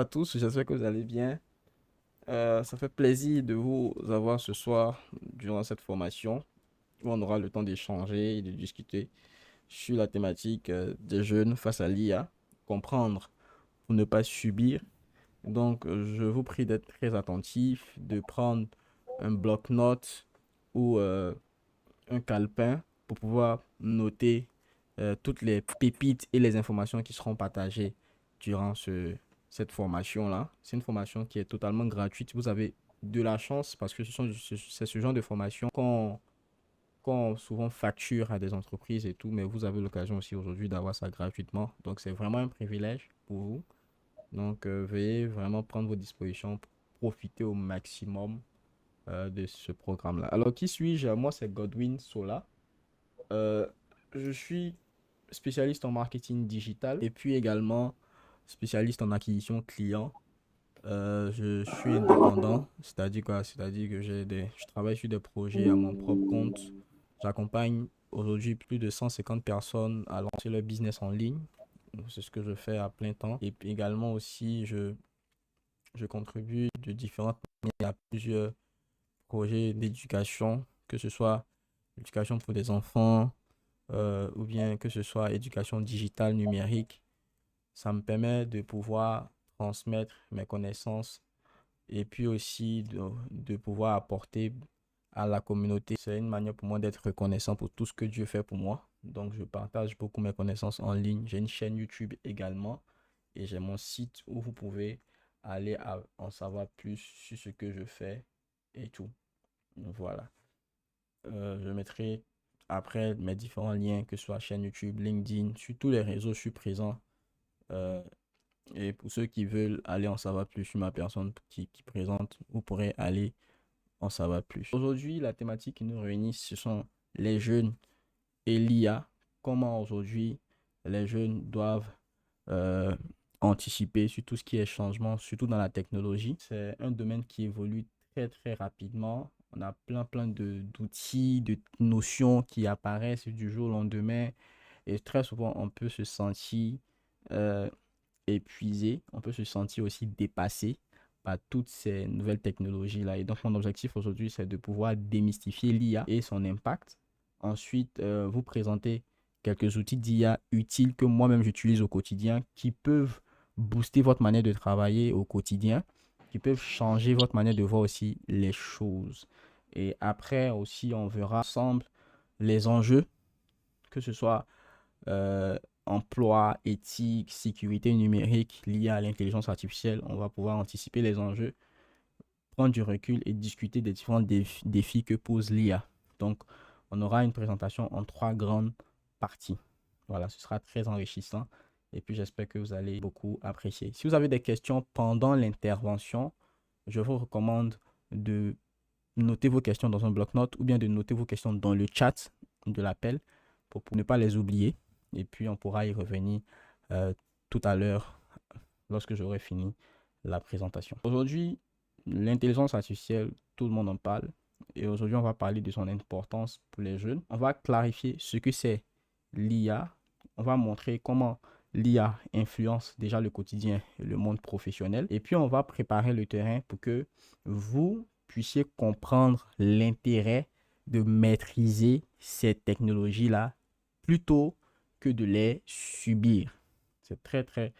À tous, j'espère que vous allez bien. Ça fait plaisir de vous avoir ce soir durant cette formation où on aura le temps d'échanger et de discuter sur la thématique des jeunes face à l'IA, comprendre pour ne pas subir. Donc, je vous prie d'être très attentif, de prendre un bloc-notes ou un calepin pour pouvoir noter toutes les pépites et les informations qui seront partagées durant cette formation-là. C'est une formation qui est totalement gratuite. Vous avez de la chance parce que c'est ce genre de formation qu'on souvent facture à des entreprises et tout, mais vous avez l'occasion aussi aujourd'hui d'avoir ça gratuitement. Donc, c'est vraiment un privilège pour vous. Donc, veuillez vraiment prendre vos dispositions pour profiter au maximum de ce programme-là. Alors, qui suis-je? Moi, c'est Godwin Sola. Euh, je suis spécialiste en marketing digital et puis également spécialiste en acquisition client. Je suis indépendant, c'est-à-dire quoi? C'est-à-dire que je travaille sur des projets à mon propre compte. J'accompagne aujourd'hui plus de 150 personnes à lancer leur business en ligne. C'est ce que je fais à plein temps. Et puis également aussi, je contribue de différentes manières à plusieurs projets d'éducation, que ce soit l'éducation pour des enfants, ou bien que ce soit éducation digitale, numérique. Ça me permet de pouvoir transmettre mes connaissances et puis aussi de pouvoir apporter à la communauté. C'est une manière pour moi d'être reconnaissant pour tout ce que Dieu fait pour moi. Donc, je partage beaucoup mes connaissances en ligne. J'ai une chaîne YouTube également et j'ai mon site où vous pouvez aller en savoir plus sur ce que je fais et tout. Voilà. Je mettrai après mes différents liens, que ce soit chaîne YouTube, LinkedIn, sur tous les réseaux, je suis présent. Euh, et pour ceux qui veulent aller en savoir plus sur ma personne qui présente, vous pourrez aller en savoir plus. Aujourd'hui, la thématique qui nous réunit, ce sont les jeunes et l'IA. Comment aujourd'hui les jeunes doivent euh, anticiper sur tout ce qui est changement, surtout dans la technologie. C'est un domaine qui évolue très très rapidement. On a plein d'outils, de notions qui apparaissent du jour au lendemain. Et très souvent, on peut se sentir euh, épuisé, on peut se sentir aussi dépassé par toutes ces nouvelles technologies-là. Et donc, mon objectif aujourd'hui, c'est de pouvoir démystifier l'IA et son impact. Ensuite, vous présenter quelques outils d'IA utiles que moi-même j'utilise au quotidien qui peuvent booster votre manière de travailler au quotidien, qui peuvent changer votre manière de voir aussi les choses. Et après aussi, on verra ensemble les enjeux, que ce soit euh, emploi, éthique, sécurité numérique liée à l'intelligence artificielle. On va pouvoir anticiper les enjeux, prendre du recul et discuter des différents défis que pose l'IA. Donc, on aura une présentation en trois grandes parties. Voilà, ce sera très enrichissant et puis j'espère que vous allez beaucoup apprécier. Si vous avez des questions pendant l'intervention, je vous recommande de noter vos questions dans un bloc-notes ou bien de noter vos questions dans le chat de l'appel pour ne pas les oublier. Et puis, on pourra y revenir euh, tout à l'heure lorsque j'aurai fini la présentation. Aujourd'hui, l'intelligence artificielle, tout le monde en parle. Et aujourd'hui, on va parler de son importance pour les jeunes. On va clarifier ce que c'est l'IA. On va montrer comment l'IA influence déjà le quotidien et le monde professionnel. Et puis, on va préparer le terrain pour que vous puissiez comprendre l'intérêt de maîtriser ces technologies-là plutôt que de les subir. C'est très, très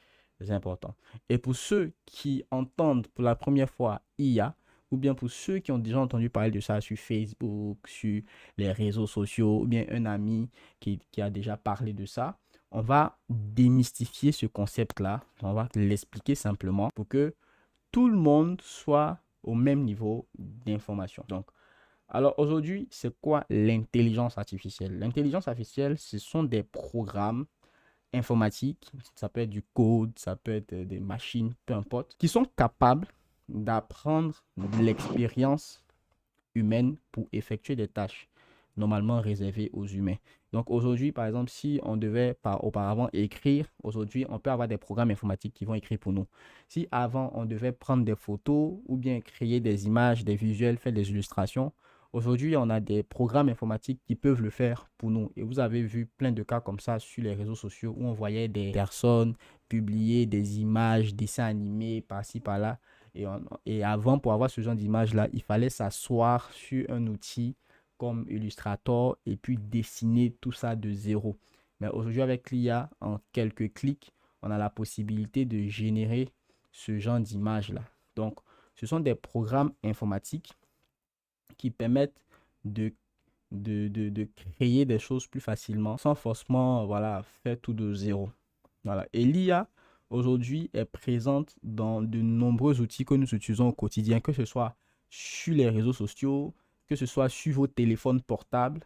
important. Et pour ceux qui entendent pour la première fois IA, ou bien pour ceux qui ont déjà entendu parler de ça sur Facebook, sur les réseaux sociaux, ou bien un ami qui a déjà parlé de ça, on va démystifier ce concept-là. On va l'expliquer simplement pour que tout le monde soit au même niveau d'information. Donc, alors aujourd'hui, c'est quoi l'intelligence artificielle? L'intelligence artificielle, ce sont des programmes informatiques, ça peut être du code, ça peut être des machines, peu importe, qui sont capables d'apprendre de l'expérience humaine pour effectuer des tâches normalement réservées aux humains. Donc aujourd'hui, par exemple, si on devait auparavant écrire, aujourd'hui, on peut avoir des programmes informatiques qui vont écrire pour nous. Si avant, on devait prendre des photos ou bien créer des images, des visuels, faire des illustrations, Aujourd'hui, on a des programmes informatiques qui peuvent le faire pour nous. Et vous avez vu plein de cas comme ça sur les réseaux sociaux où on voyait des personnes publier des images, dessins animés par-ci, par-là. Et avant, pour avoir ce genre d'image-là, il fallait s'asseoir sur un outil comme Illustrator et puis dessiner tout ça de zéro. Mais aujourd'hui, avec l'IA, en quelques clics, on a la possibilité de générer ce genre d'image-là. Donc, ce sont des programmes informatiques qui permettent de, de créer des choses plus facilement sans forcément voilà, faire tout de zéro. Voilà. Et l'IA, aujourd'hui, est présente dans de nombreux outils que nous utilisons au quotidien, que ce soit sur les réseaux sociaux, que ce soit sur vos téléphones portables.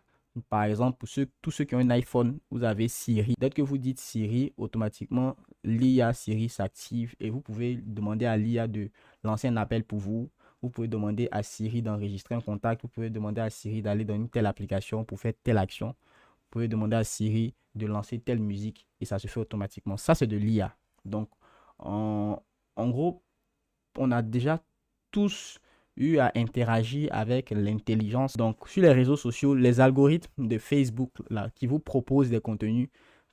Par exemple, pour tous ceux qui ont un iPhone, vous avez Siri. Dès que vous dites Siri, automatiquement, l'IA Siri s'active et vous pouvez demander à l'IA de lancer un appel pour vous. Vous pouvez demander à Siri d'enregistrer un contact. Vous pouvez demander à Siri d'aller dans une telle application pour faire telle action. Vous pouvez demander à Siri de lancer telle musique et ça se fait automatiquement. Ça, c'est de l'IA. Donc, en gros, on a déjà tous eu à interagir avec l'intelligence. Donc, sur les réseaux sociaux, les algorithmes de Facebook là, qui vous proposent des contenus,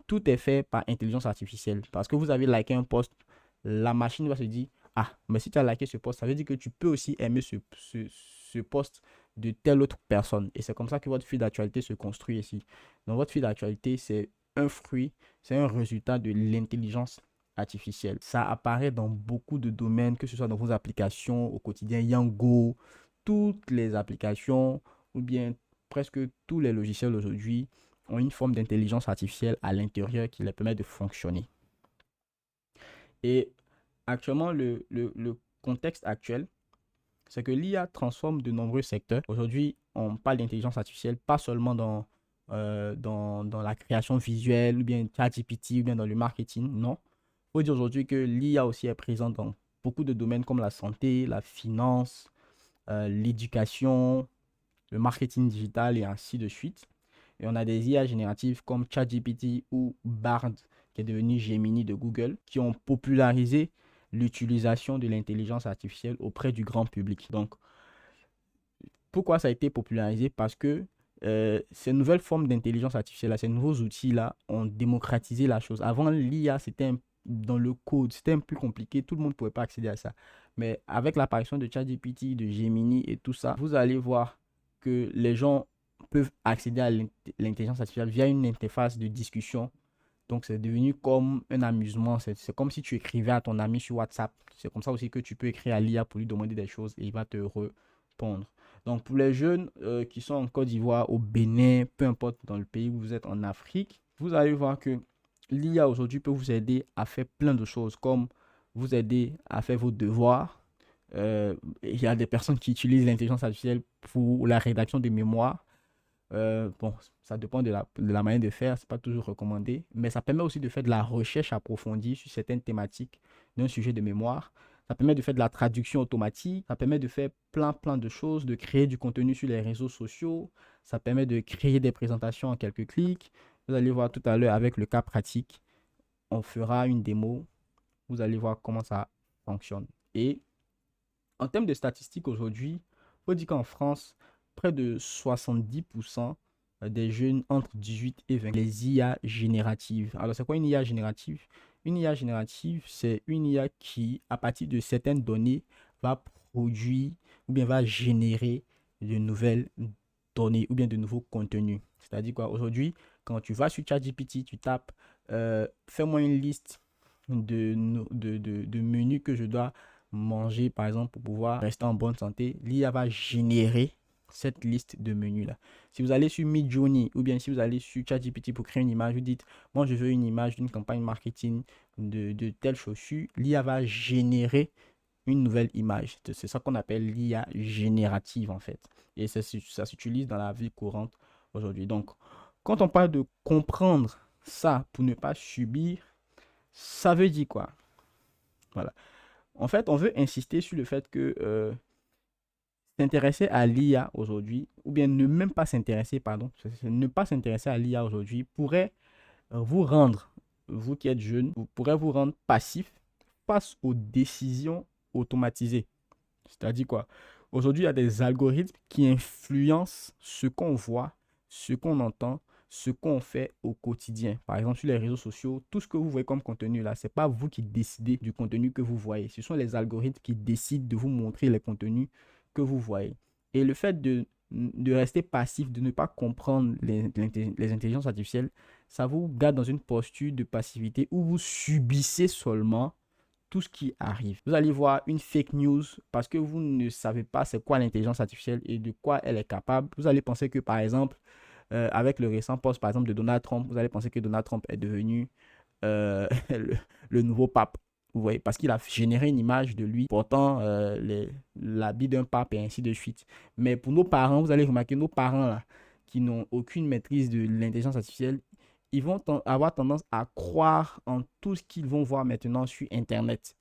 tout est fait par intelligence artificielle. Parce que vous avez liké un post, la machine va se dire, ah, mais si tu as liké ce post, ça veut dire que tu peux aussi aimer ce post de telle autre personne. Et c'est comme ça que votre fil d'actualité se construit ici. Donc, votre fil d'actualité, c'est un fruit, c'est un résultat de l'intelligence artificielle. Ça apparaît dans beaucoup de domaines, que ce soit dans vos applications au quotidien, Yango, toutes les applications ou bien presque tous les logiciels aujourd'hui ont une forme d'intelligence artificielle à l'intérieur qui les permet de fonctionner. Et actuellement, le contexte actuel, c'est que l'IA transforme de nombreux secteurs. Aujourd'hui, on parle d'intelligence artificielle pas seulement dans la création visuelle ou bien ChatGPT ou bien dans le marketing, non. Il faut dire aujourd'hui que l'IA aussi est présente dans beaucoup de domaines comme la santé, la finance, l'éducation, le marketing digital et ainsi de suite. Et on a des IA génératives comme ChatGPT ou Bard, qui est devenu Gemini de Google, qui ont popularisé l'utilisation de l'intelligence artificielle auprès du grand public. Donc, pourquoi ça a été popularisé? Parce que ces nouvelles formes d'intelligence artificielle, ces nouveaux outils-là ont démocratisé la chose. Avant, l'IA, c'était dans le code, c'était un peu plus compliqué, tout le monde ne pouvait pas accéder à ça. Mais avec l'apparition de ChatGPT, de Gemini et tout ça, vous allez voir que les gens peuvent accéder à l'intelligence artificielle via une interface de discussion. Donc, c'est devenu comme un amusement. C'est comme si tu écrivais à ton ami sur WhatsApp. C'est comme ça aussi que tu peux écrire à l'IA pour lui demander des choses et il va te répondre. Donc, pour les jeunes qui sont en Côte d'Ivoire, au Bénin, peu importe dans le pays où vous êtes en Afrique, vous allez voir que l'IA aujourd'hui peut vous aider à faire plein de choses, comme vous aider à faire vos devoirs. Il y a des personnes qui utilisent l'intelligence artificielle pour la rédaction des mémoires. Bon, ça dépend de la manière de faire, c'est pas toujours recommandé, mais ça permet aussi de faire de la recherche approfondie sur certaines thématiques d'un sujet de mémoire. Ça permet de faire de la traduction automatique, ça permet de faire plein de choses, de créer du contenu sur les réseaux sociaux, ça permet de créer des présentations en quelques clics. Vous allez voir tout à l'heure avec le cas pratique, on fera une démo, vous allez voir comment ça fonctionne. Et en termes de statistiques aujourd'hui, il faut dire qu'en France, près de 70% des jeunes entre 18 et 20 les IA génératives. Alors, c'est quoi une IA générative? Une IA générative, c'est une IA qui, à partir de certaines données, va produire ou bien va générer de nouvelles données ou bien de nouveaux contenus. C'est-à-dire quoi? Aujourd'hui, quand tu vas sur ChatGPT, tu tapes fais-moi une liste de menus que je dois manger, par exemple, pour pouvoir rester en bonne santé, l'IA va générer cette liste de menus là. Si vous allez sur Midjourney ou bien si vous allez sur ChatGPT pour créer une image, vous dites, moi je veux une image d'une campagne marketing de telle chaussure, l'IA va générer une nouvelle image. C'est ça qu'on appelle l'IA générative en fait. Et ça s'utilise dans la vie courante aujourd'hui. Donc, quand on parle de comprendre ça pour ne pas subir, ça veut dire quoi? Voilà. En fait, on veut insister sur le fait que s'intéresser à l'IA aujourd'hui, ou bien ne même pas s'intéresser, pardon, ne pas s'intéresser à l'IA aujourd'hui pourrait vous rendre, vous qui êtes jeune, pourrait vous rendre passif face aux décisions automatisées. C'est-à-dire quoi? Aujourd'hui, il y a des algorithmes qui influencent ce qu'on voit, ce qu'on entend, ce qu'on fait au quotidien. Par exemple, sur les réseaux sociaux, tout ce que vous voyez comme contenu là, ce n'est pas vous qui décidez du contenu que vous voyez. Ce sont les algorithmes qui décident de vous montrer les contenus que vous voyez. Et le fait de rester passif, de ne pas comprendre les intelligences artificielles, ça vous garde dans une posture de passivité où vous subissez seulement tout ce qui arrive. Vous allez voir une fake news parce que vous ne savez pas c'est quoi l'intelligence artificielle et de quoi elle est capable. Vous allez penser que, par exemple, avec le récent post, par exemple, de Donald Trump, vous allez penser que Donald Trump est devenu le nouveau pape. Vous voyez, parce qu'il a généré une image de lui portant l'habit d'un pape et ainsi de suite. Mais pour nos parents, vous allez remarquer, nos parents là, qui n'ont aucune maîtrise de l'intelligence artificielle, ils vont avoir tendance à croire en tout ce qu'ils vont voir maintenant sur Internet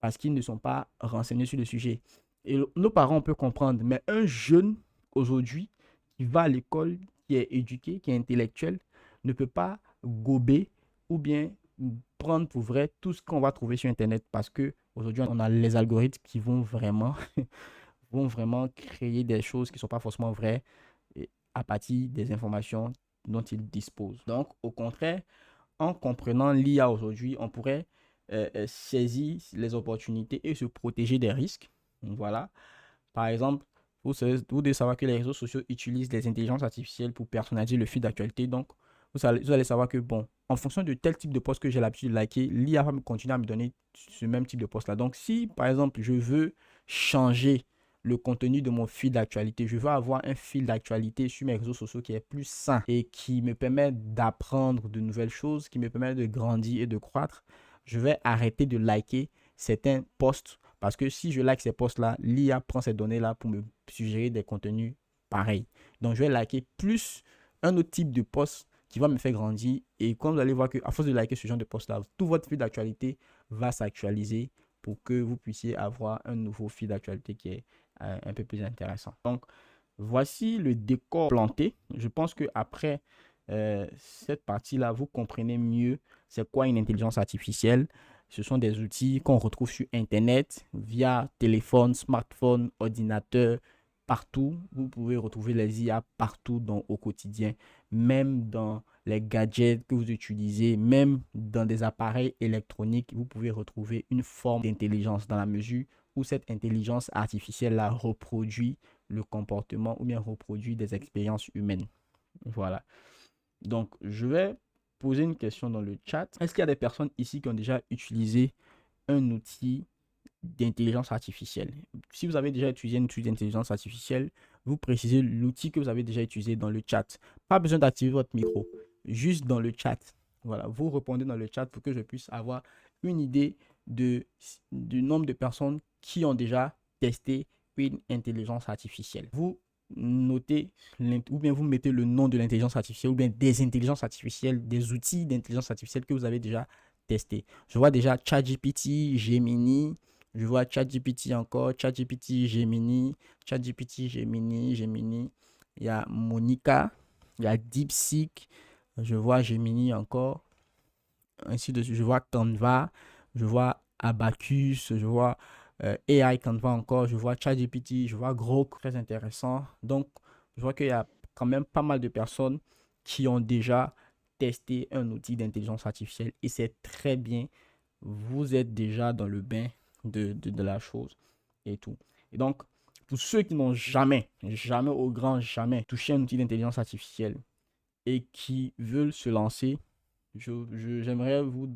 parce qu'ils ne sont pas renseignés sur le sujet. Et nos parents, on peut comprendre, mais un jeune aujourd'hui qui va à l'école, qui est éduqué, qui est intellectuel, ne peut pas gober ou bien prendre pour vrai tout ce qu'on va trouver sur Internet parce que aujourd'hui on a les algorithmes qui vont vraiment, vont vraiment créer des choses qui ne sont pas forcément vraies à partir des informations dont ils disposent. Donc, au contraire, en comprenant l'IA aujourd'hui, on pourrait saisir les opportunités et se protéger des risques. Voilà. Par exemple, vous devez savoir que les réseaux sociaux utilisent les intelligences artificielles pour personnaliser le fil d'actualité. Donc, vous allez savoir que, bon, en fonction de tel type de post que j'ai l'habitude de liker, l'IA va continuer à me donner ce même type de post-là. Donc, si, par exemple, je veux changer le contenu de mon fil d'actualité, je veux avoir un fil d'actualité sur mes réseaux sociaux qui est plus sain et qui me permet d'apprendre de nouvelles choses, qui me permet de grandir et de croître, je vais arrêter de liker certains posts parce que si je like ces posts-là, l'IA prend ces données-là pour me suggérer des contenus pareils. Donc, je vais liker plus un autre type de post qui va me faire grandir. Et comme vous allez voir qu'à force de liker ce genre de post-là, tout votre fil d'actualité va s'actualiser pour que vous puissiez avoir un nouveau fil d'actualité qui est un peu plus intéressant. Donc, voici le décor planté. Je pense qu'après cette partie-là, vous comprenez mieux c'est quoi une intelligence artificielle. Ce sont des outils qu'on retrouve sur Internet, via téléphone, smartphone, ordinateur, partout. Vous pouvez retrouver les IA partout au quotidien, même dans les gadgets que vous utilisez, même dans des appareils électroniques. Vous pouvez retrouver une forme d'intelligence dans la mesure où cette intelligence artificielle-là reproduit le comportement ou bien reproduit des expériences humaines. Voilà. Donc, je vais poser une question dans le chat. Est-ce qu'il y a des personnes ici qui ont déjà utilisé un outil d'intelligence artificielle? Si vous avez déjà utilisé un outil d'intelligence artificielle, vous précisez l'outil que vous avez déjà utilisé dans le chat. Pas besoin d'activer votre micro, juste dans le chat. Voilà, vous répondez dans le chat pour que je puisse avoir une idée du nombre de personnes qui ont déjà testé une intelligence artificielle. Vous notez ou bien vous mettez le nom de l'intelligence artificielle ou bien des intelligences artificielles, des outils d'intelligence artificielle que vous avez déjà testé. Je vois déjà ChatGPT, Gemini, je vois ChatGPT encore, ChatGPT, Gemini, ChatGPT, Gemini, Gemini. Il y a Monica, il y a DeepSeek, je vois Gemini encore, ainsi de suite. Je vois Canva, je vois Abacus, je vois AI Canva encore, je vois ChatGPT, je vois Grok, très intéressant. Donc, je vois qu'il y a quand même pas mal de personnes qui ont déjà testé un outil d'intelligence artificielle et c'est très bien. Vous êtes déjà dans le bain de la chose et tout. Et donc, pour ceux qui n'ont jamais au grand jamais touché un outil d'intelligence artificielle et qui veulent se lancer, j'aimerais vous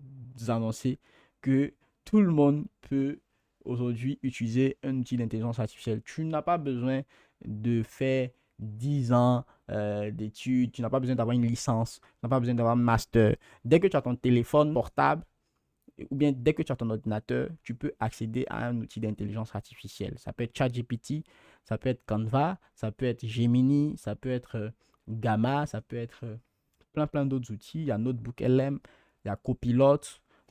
annoncer que tout le monde peut aujourd'hui utiliser un outil d'intelligence artificielle. Tu n'as pas besoin de faire 10 ans d'études, tu n'as pas besoin d'avoir une licence, tu n'as pas besoin d'avoir un master. Dès que tu as ton téléphone portable, ou bien dès que tu as ton ordinateur, tu peux accéder à un outil d'intelligence artificielle. Ça peut être ChatGPT, ça peut être Canva, ça peut être Gemini, ça peut être Gamma, ça peut être plein d'autres outils. Il y a Notebook LM, il y a Copilot,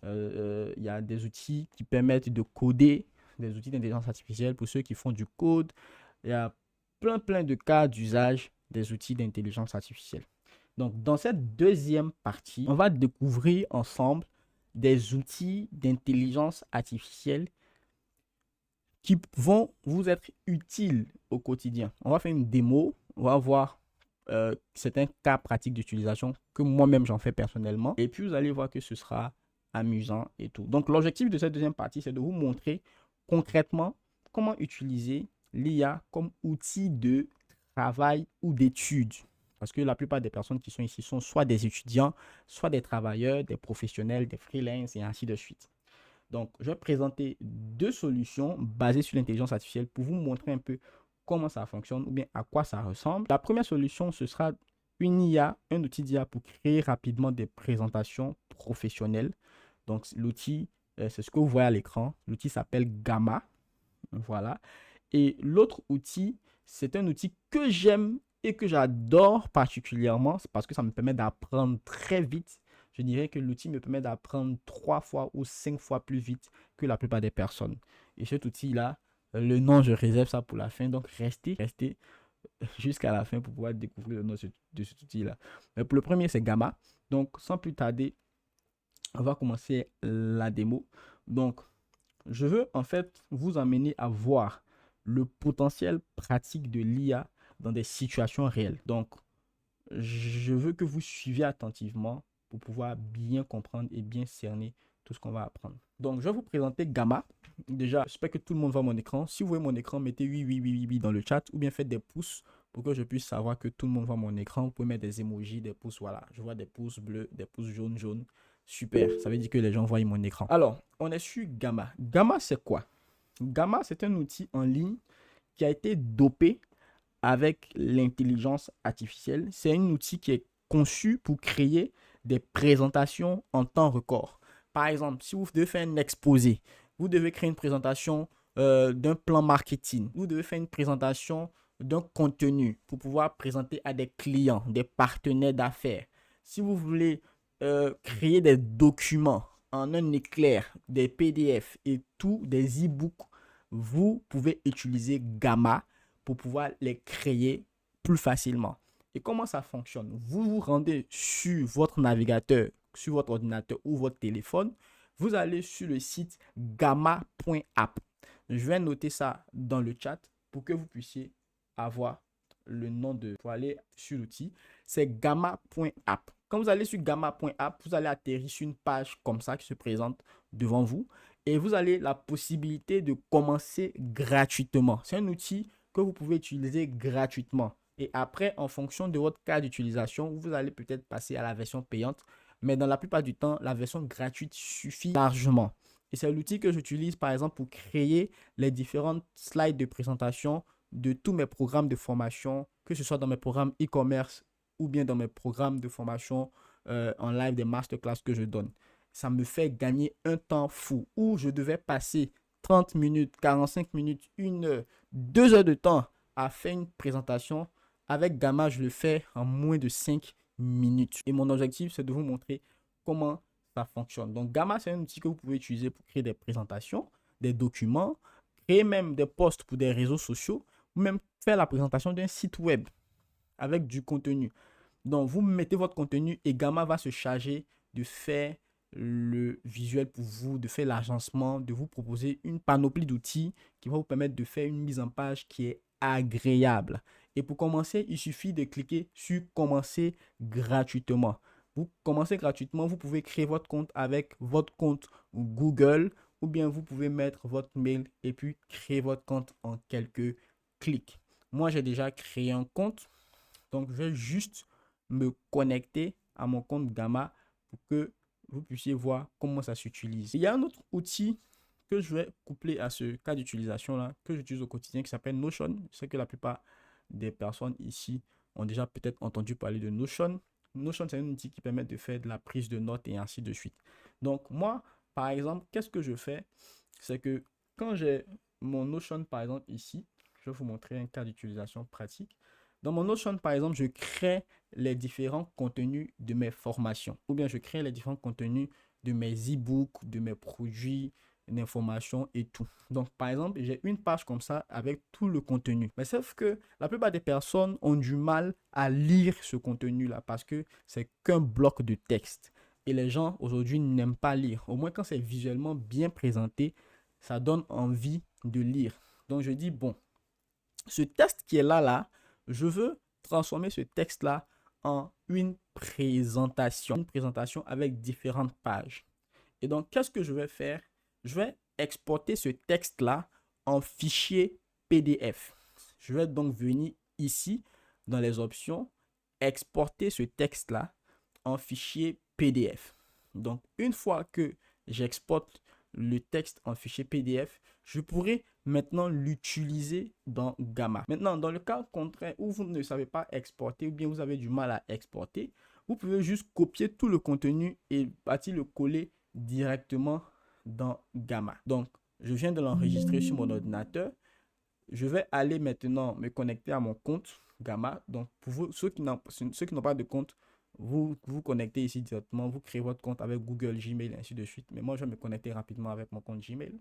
il y a des outils qui permettent de coder, des outils d'intelligence artificielle pour ceux qui font du code. Il y a plein de cas d'usage des outils d'intelligence artificielle. Donc, dans cette deuxième partie, on va découvrir ensemble des outils d'intelligence artificielle qui vont vous être utiles au quotidien. On va faire une démo, on va voir certains cas pratiques d'utilisation que moi-même j'en fais personnellement. Et puis vous allez voir que ce sera amusant et tout. Donc l'objectif de cette deuxième partie, c'est de vous montrer concrètement comment utiliser l'IA comme outil de travail ou d'études. Parce que la plupart des personnes qui sont ici sont soit des étudiants, soit des travailleurs, des professionnels, des freelances et ainsi de suite. Donc, je vais présenter deux solutions basées sur l'intelligence artificielle pour vous montrer un peu comment ça fonctionne ou bien à quoi ça ressemble. La première solution, ce sera une IA, un outil d'IA pour créer rapidement des présentations professionnelles. Donc, l'outil, c'est ce que vous voyez à l'écran. L'outil s'appelle Gamma. Voilà. Et l'autre outil, c'est un outil que j'aime et que j'adore particulièrement parce que ça me permet d'apprendre très vite. Je dirais que l'outil me permet d'apprendre 3 fois ou 5 fois plus vite que la plupart des personnes. Et cet outil-là, le nom, je réserve ça pour la fin. Donc, restez jusqu'à la fin pour pouvoir découvrir le nom de cet outil-là. Mais pour le premier, c'est Gamma. Donc, sans plus tarder, on va commencer la démo. Donc, je veux en fait vous amener à voir le potentiel pratique de l'IA dans des situations réelles. Donc, je veux que vous suiviez attentivement pour pouvoir bien comprendre et bien cerner tout ce qu'on va apprendre. Donc, je vais vous présenter Gamma. Déjà, j'espère que tout le monde voit mon écran. Si vous voyez mon écran, mettez oui, oui, oui, oui, oui dans le chat ou bien faites des pouces pour que je puisse savoir que tout le monde voit mon écran. Vous pouvez mettre des emojis, des pouces, voilà. Je vois des pouces bleus, des pouces jaunes, jaunes. Super, ça veut dire que les gens voient mon écran. Alors, on est sur Gamma. Gamma, c'est quoi? Gamma, c'est un outil en ligne qui a été dopé avec l'intelligence artificielle. C'est un outil qui est conçu pour créer des présentations en temps record. Par exemple, si vous devez faire un exposé, vous devez créer une présentation d'un plan marketing, vous devez faire une présentation d'un contenu pour pouvoir présenter à des clients, des partenaires d'affaires. Si vous voulez créer des documents en un éclair, des PDF et tout, des e-books, vous pouvez utiliser Gamma pour pouvoir les créer plus facilement. Et comment ça fonctionne? Vous vous rendez sur votre navigateur, sur votre ordinateur ou votre téléphone. Vous allez sur le site gamma.app. Je vais noter ça dans le chat pour que vous puissiez avoir le nom pour aller sur l'outil. C'est gamma.app. Quand vous allez sur gamma.app, vous allez atterrir sur une page comme ça qui se présente devant vous. Et vous avez la possibilité de commencer gratuitement. C'est un outil que vous pouvez utiliser gratuitement. Et après, en fonction de votre cas d'utilisation, vous allez peut-être passer à la version payante. Mais dans la plupart du temps, la version gratuite suffit largement. Et c'est l'outil que j'utilise par exemple pour créer les différentes slides de présentation de tous mes programmes de formation, que ce soit dans mes programmes e-commerce ou bien dans mes programmes de formation en live, des masterclass que je donne. Ça me fait gagner un temps fou où je devais passer 30 minutes, 45 minutes, 1 heure, 2 heures de temps à faire une présentation. Avec Gamma, je le fais en moins de 5 minutes. Et mon objectif, c'est de vous montrer comment ça fonctionne. Donc, Gamma, c'est un outil que vous pouvez utiliser pour créer des présentations, des documents, créer même des posts pour des réseaux sociaux, ou même faire la présentation d'un site web avec du contenu. Donc, vous mettez votre contenu et Gamma va se charger de faire le visuel pour vous, de faire l'agencement, de vous proposer une panoplie d'outils qui va vous permettre de faire une mise en page qui est agréable. Et pour commencer, il suffit de cliquer sur commencer gratuitement. Vous commencez gratuitement, vous pouvez créer votre compte avec votre compte Google ou bien vous pouvez mettre votre mail et puis créer votre compte en quelques clics. Moi, j'ai déjà créé un compte, donc je vais juste me connecter à mon compte Gamma pour que vous puissiez voir comment ça s'utilise. Il y a un autre outil que je vais coupler à ce cas d'utilisation là, que j'utilise au quotidien, qui s'appelle Notion. Je sais que la plupart des personnes ici ont déjà peut-être entendu parler de Notion. Notion, c'est un outil qui permet de faire de la prise de notes et ainsi de suite. Donc moi, par exemple, qu'est-ce que je fais? C'est que quand j'ai mon Notion, par exemple, ici, je vais vous montrer un cas d'utilisation pratique. Dans mon Notion, par exemple, je crée les différents contenus de mes formations ou bien je crée les différents contenus de mes e-books, de mes produits, d'informations et tout. Donc, par exemple, j'ai une page comme ça avec tout le contenu. Mais sauf que la plupart des personnes ont du mal à lire ce contenu-là parce que c'est qu'un bloc de texte. Et les gens aujourd'hui n'aiment pas lire. Au moins quand c'est visuellement bien présenté, ça donne envie de lire. Donc, je dis, bon, ce texte qui est là, je veux transformer ce texte-là en une présentation avec différentes pages. Et donc, qu'est-ce que je vais faire? Je vais exporter ce texte-là en fichier PDF. Je vais donc venir ici, dans les options, exporter ce texte-là en fichier PDF. Donc, une fois que j'exporte le texte en fichier PDF, je pourrai maintenant l'utiliser dans Gamma. Maintenant, dans le cas contraire où vous ne savez pas exporter ou bien vous avez du mal à exporter, vous pouvez juste copier tout le contenu et partir le coller directement dans Gamma. Donc, je viens de l'enregistrer sur mon ordinateur. Je vais aller maintenant me connecter à mon compte Gamma. Donc, pour vous, ceux qui n'ont pas de compte, vous vous connectez ici directement. Vous créez votre compte avec Google, Gmail, ainsi de suite. Mais moi, je vais me connecter rapidement avec mon compte Gmail.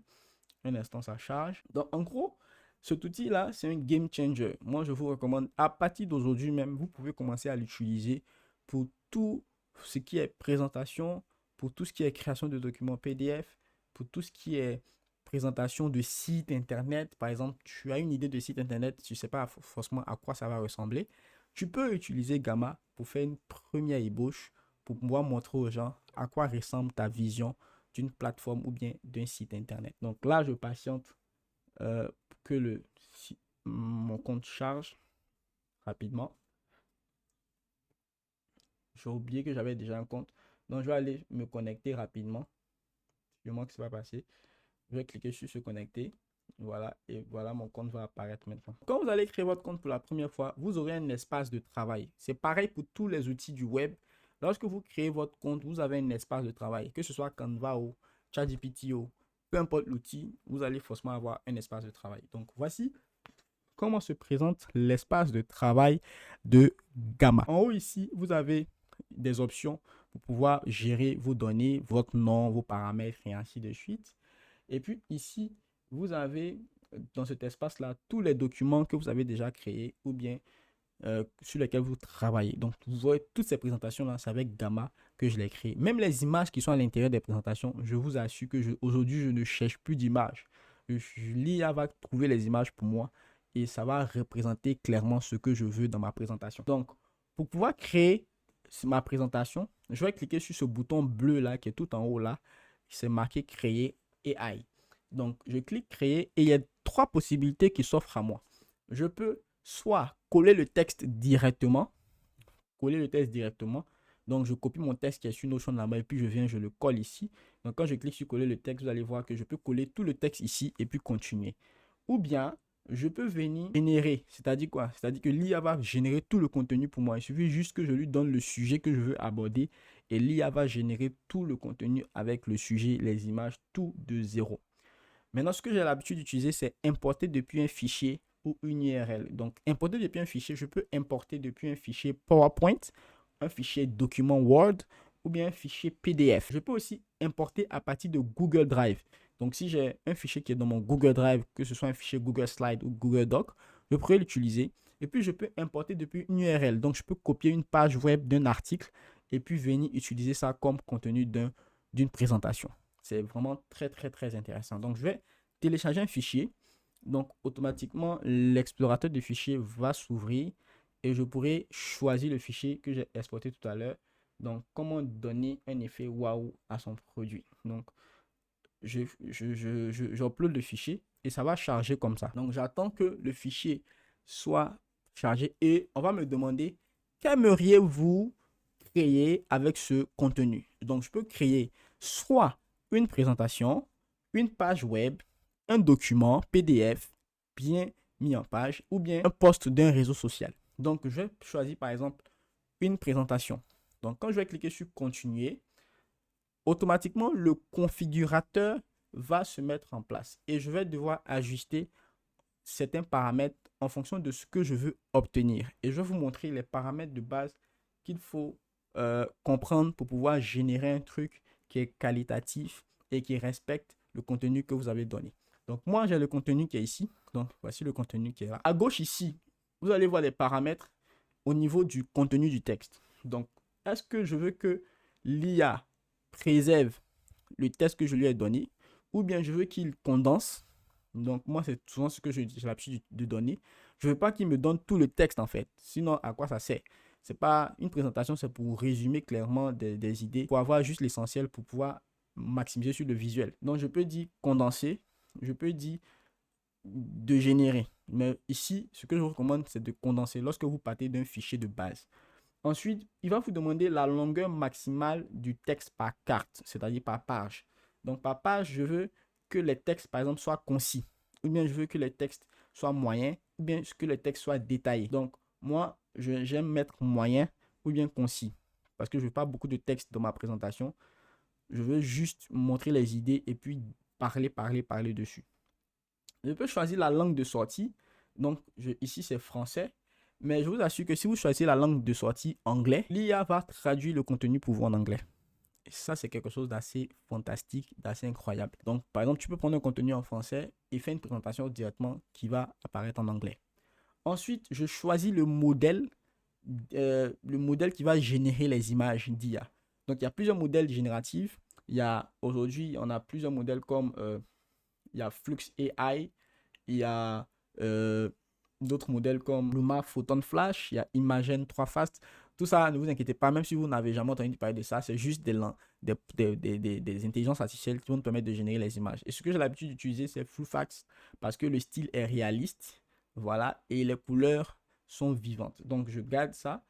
Un instant, ça charge. Donc, en gros, cet outil-là, c'est un game changer. Moi, je vous recommande, à partir d'aujourd'hui même, vous pouvez commencer à l'utiliser pour tout ce qui est présentation, pour tout ce qui est création de documents PDF, pour tout ce qui est présentation de sites internet. Par exemple, tu as une idée de site internet, tu ne sais pas forcément à quoi ça va ressembler. Tu peux utiliser Gamma pour faire une première ébauche, pour pouvoir montrer aux gens à quoi ressemble ta vision d'une plateforme ou bien d'un site internet. Donc là, je patiente que mon compte charge rapidement. J'ai oublié que j'avais déjà un compte. Donc, je vais aller me connecter rapidement. Je vois que ça va passer. Je vais cliquer sur se connecter. Voilà, et voilà, mon compte va apparaître maintenant. Quand vous allez créer votre compte pour la première fois, vous aurez un espace de travail. C'est pareil pour tous les outils du web. Lorsque vous créez votre compte, vous avez un espace de travail, que ce soit Canva ou ChatGPT ou peu importe l'outil, vous allez forcément avoir un espace de travail. Donc, voici comment se présente l'espace de travail de Gamma. En haut ici, vous avez des options pour pouvoir gérer vos données, votre nom, vos paramètres et ainsi de suite. Et puis ici, vous avez dans cet espace-là tous les documents que vous avez déjà créés ou bien sur lesquels vous travaillez. Donc, vous voyez toutes ces présentations-là, c'est avec Gamma que je les crée. Même les images qui sont à l'intérieur des présentations, je vous assure que aujourd'hui, je ne cherche plus d'images. L'IA va trouver les images pour moi et ça va représenter clairement ce que je veux dans ma présentation. Donc, pour pouvoir créer ma présentation, je vais cliquer sur ce bouton bleu là qui est tout en haut là. C'est marqué créer AI. Donc, je clique créer et il y a 3 possibilités qui s'offrent à moi. Je peux soit coller le texte directement. Donc, je copie mon texte qui est sur Notion là-bas et puis je viens, je le colle ici. Donc, quand je clique sur coller le texte, vous allez voir que je peux coller tout le texte ici et puis continuer. Ou bien, je peux venir générer. C'est-à-dire quoi? C'est-à-dire que l'IA va générer tout le contenu pour moi. Il suffit juste que je lui donne le sujet que je veux aborder et l'IA va générer tout le contenu avec le sujet, les images, tout de zéro. Maintenant, ce que j'ai l'habitude d'utiliser, c'est importer depuis un fichier ou une URL. Donc, importer depuis un fichier, je peux importer depuis un fichier PowerPoint, un fichier document Word ou bien un fichier PDF. Je peux aussi importer à partir de Google Drive. Donc, si j'ai un fichier qui est dans mon Google Drive, que ce soit un fichier Google Slide ou Google Doc, je pourrais l'utiliser. Et puis, je peux importer depuis une URL. Donc, je peux copier une page web d'un article et puis venir utiliser ça comme contenu d'une présentation. C'est vraiment très, très, très intéressant. Donc, je vais télécharger un fichier. Donc, automatiquement, l'explorateur de fichiers va s'ouvrir et je pourrai choisir le fichier que j'ai exporté tout à l'heure. Donc, comment donner un effet waouh à son produit. Donc, j'upload le fichier et ça va charger comme ça. Donc, j'attends que le fichier soit chargé et on va me demander qu'aimeriez-vous créer avec ce contenu. Donc, je peux créer soit une présentation, une page web, un document PDF bien mis en page ou bien un post d'un réseau social. Donc, je vais choisir par exemple une présentation. Donc, quand je vais cliquer sur continuer, automatiquement, le configurateur va se mettre en place et je vais devoir ajuster certains paramètres en fonction de ce que je veux obtenir. Et je vais vous montrer les paramètres de base qu'il faut comprendre pour pouvoir générer un truc qui est qualitatif et qui respecte le contenu que vous avez donné. Donc, moi, j'ai le contenu qui est ici. Donc, voici le contenu qui est là. À gauche, ici, vous allez voir les paramètres au niveau du contenu du texte. Donc, est-ce que je veux que l'IA préserve le texte que je lui ai donné ou bien je veux qu'il condense Donc, moi, c'est souvent ce que j'ai l'habitude de donner. Je ne veux pas qu'il me donne tout le texte, en fait. Sinon, à quoi ça sert? C'est pas une présentation, c'est pour résumer clairement des idées, pour avoir juste l'essentiel, pour pouvoir maximiser sur le visuel. Donc, je peux dire condenser, je peux dire de générer. Mais ici, ce que je vous recommande, c'est de condenser lorsque vous partez d'un fichier de base. Ensuite, il va vous demander la longueur maximale du texte par carte, c'est-à-dire par page. Donc, par page, je veux que les textes, par exemple, soient concis, ou bien je veux que les textes soient moyens, ou bien que les textes soient détaillés. Donc, moi, j'aime mettre moyen ou bien concis, parce que je ne veux pas beaucoup de texte dans ma présentation. Je veux juste montrer les idées et puis parler dessus. Je peux choisir la langue de sortie. Donc, ici, c'est français. Mais je vous assure que si vous choisissez la langue de sortie anglais, l'IA va traduire le contenu pour vous en anglais. Et ça, c'est quelque chose d'assez fantastique, d'assez incroyable. Donc, par exemple, tu peux prendre un contenu en français et faire une présentation directement qui va apparaître en anglais. Ensuite, je choisis le modèle qui va générer les images d'IA. Donc, il y a plusieurs modèles génératifs. Aujourd'hui, on a plusieurs modèles comme il y a Flux AI, il y a d'autres modèles comme Luma Photon Flash, il y a Imagen 3 Fast. Tout ça, ne vous inquiétez pas, même si vous n'avez jamais entendu parler de ça, c'est juste des intelligences artificielles qui vont nous permettre de générer les images. Et ce que j'ai l'habitude d'utiliser, c'est Flufax parce que le style est réaliste, voilà, et les couleurs sont vivantes. Donc, je garde ça.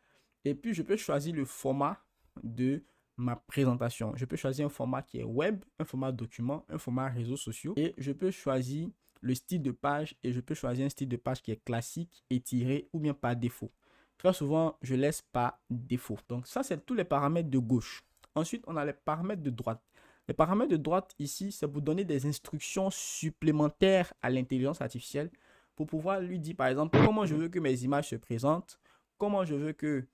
Et puis, je peux choisir le format de ma présentation. Je peux choisir un format qui est web, un format document, un format réseaux sociaux et je peux choisir le style de page et je peux choisir un style de page qui est classique, étiré ou bien par défaut. Très souvent, je laisse par défaut. Donc ça, c'est tous les paramètres de gauche. Ensuite, on a les paramètres de droite. Les paramètres de droite ici, c'est pour donner des instructions supplémentaires à l'intelligence artificielle pour pouvoir lui dire, par exemple, comment je veux que mes images se présentent, comment je veux que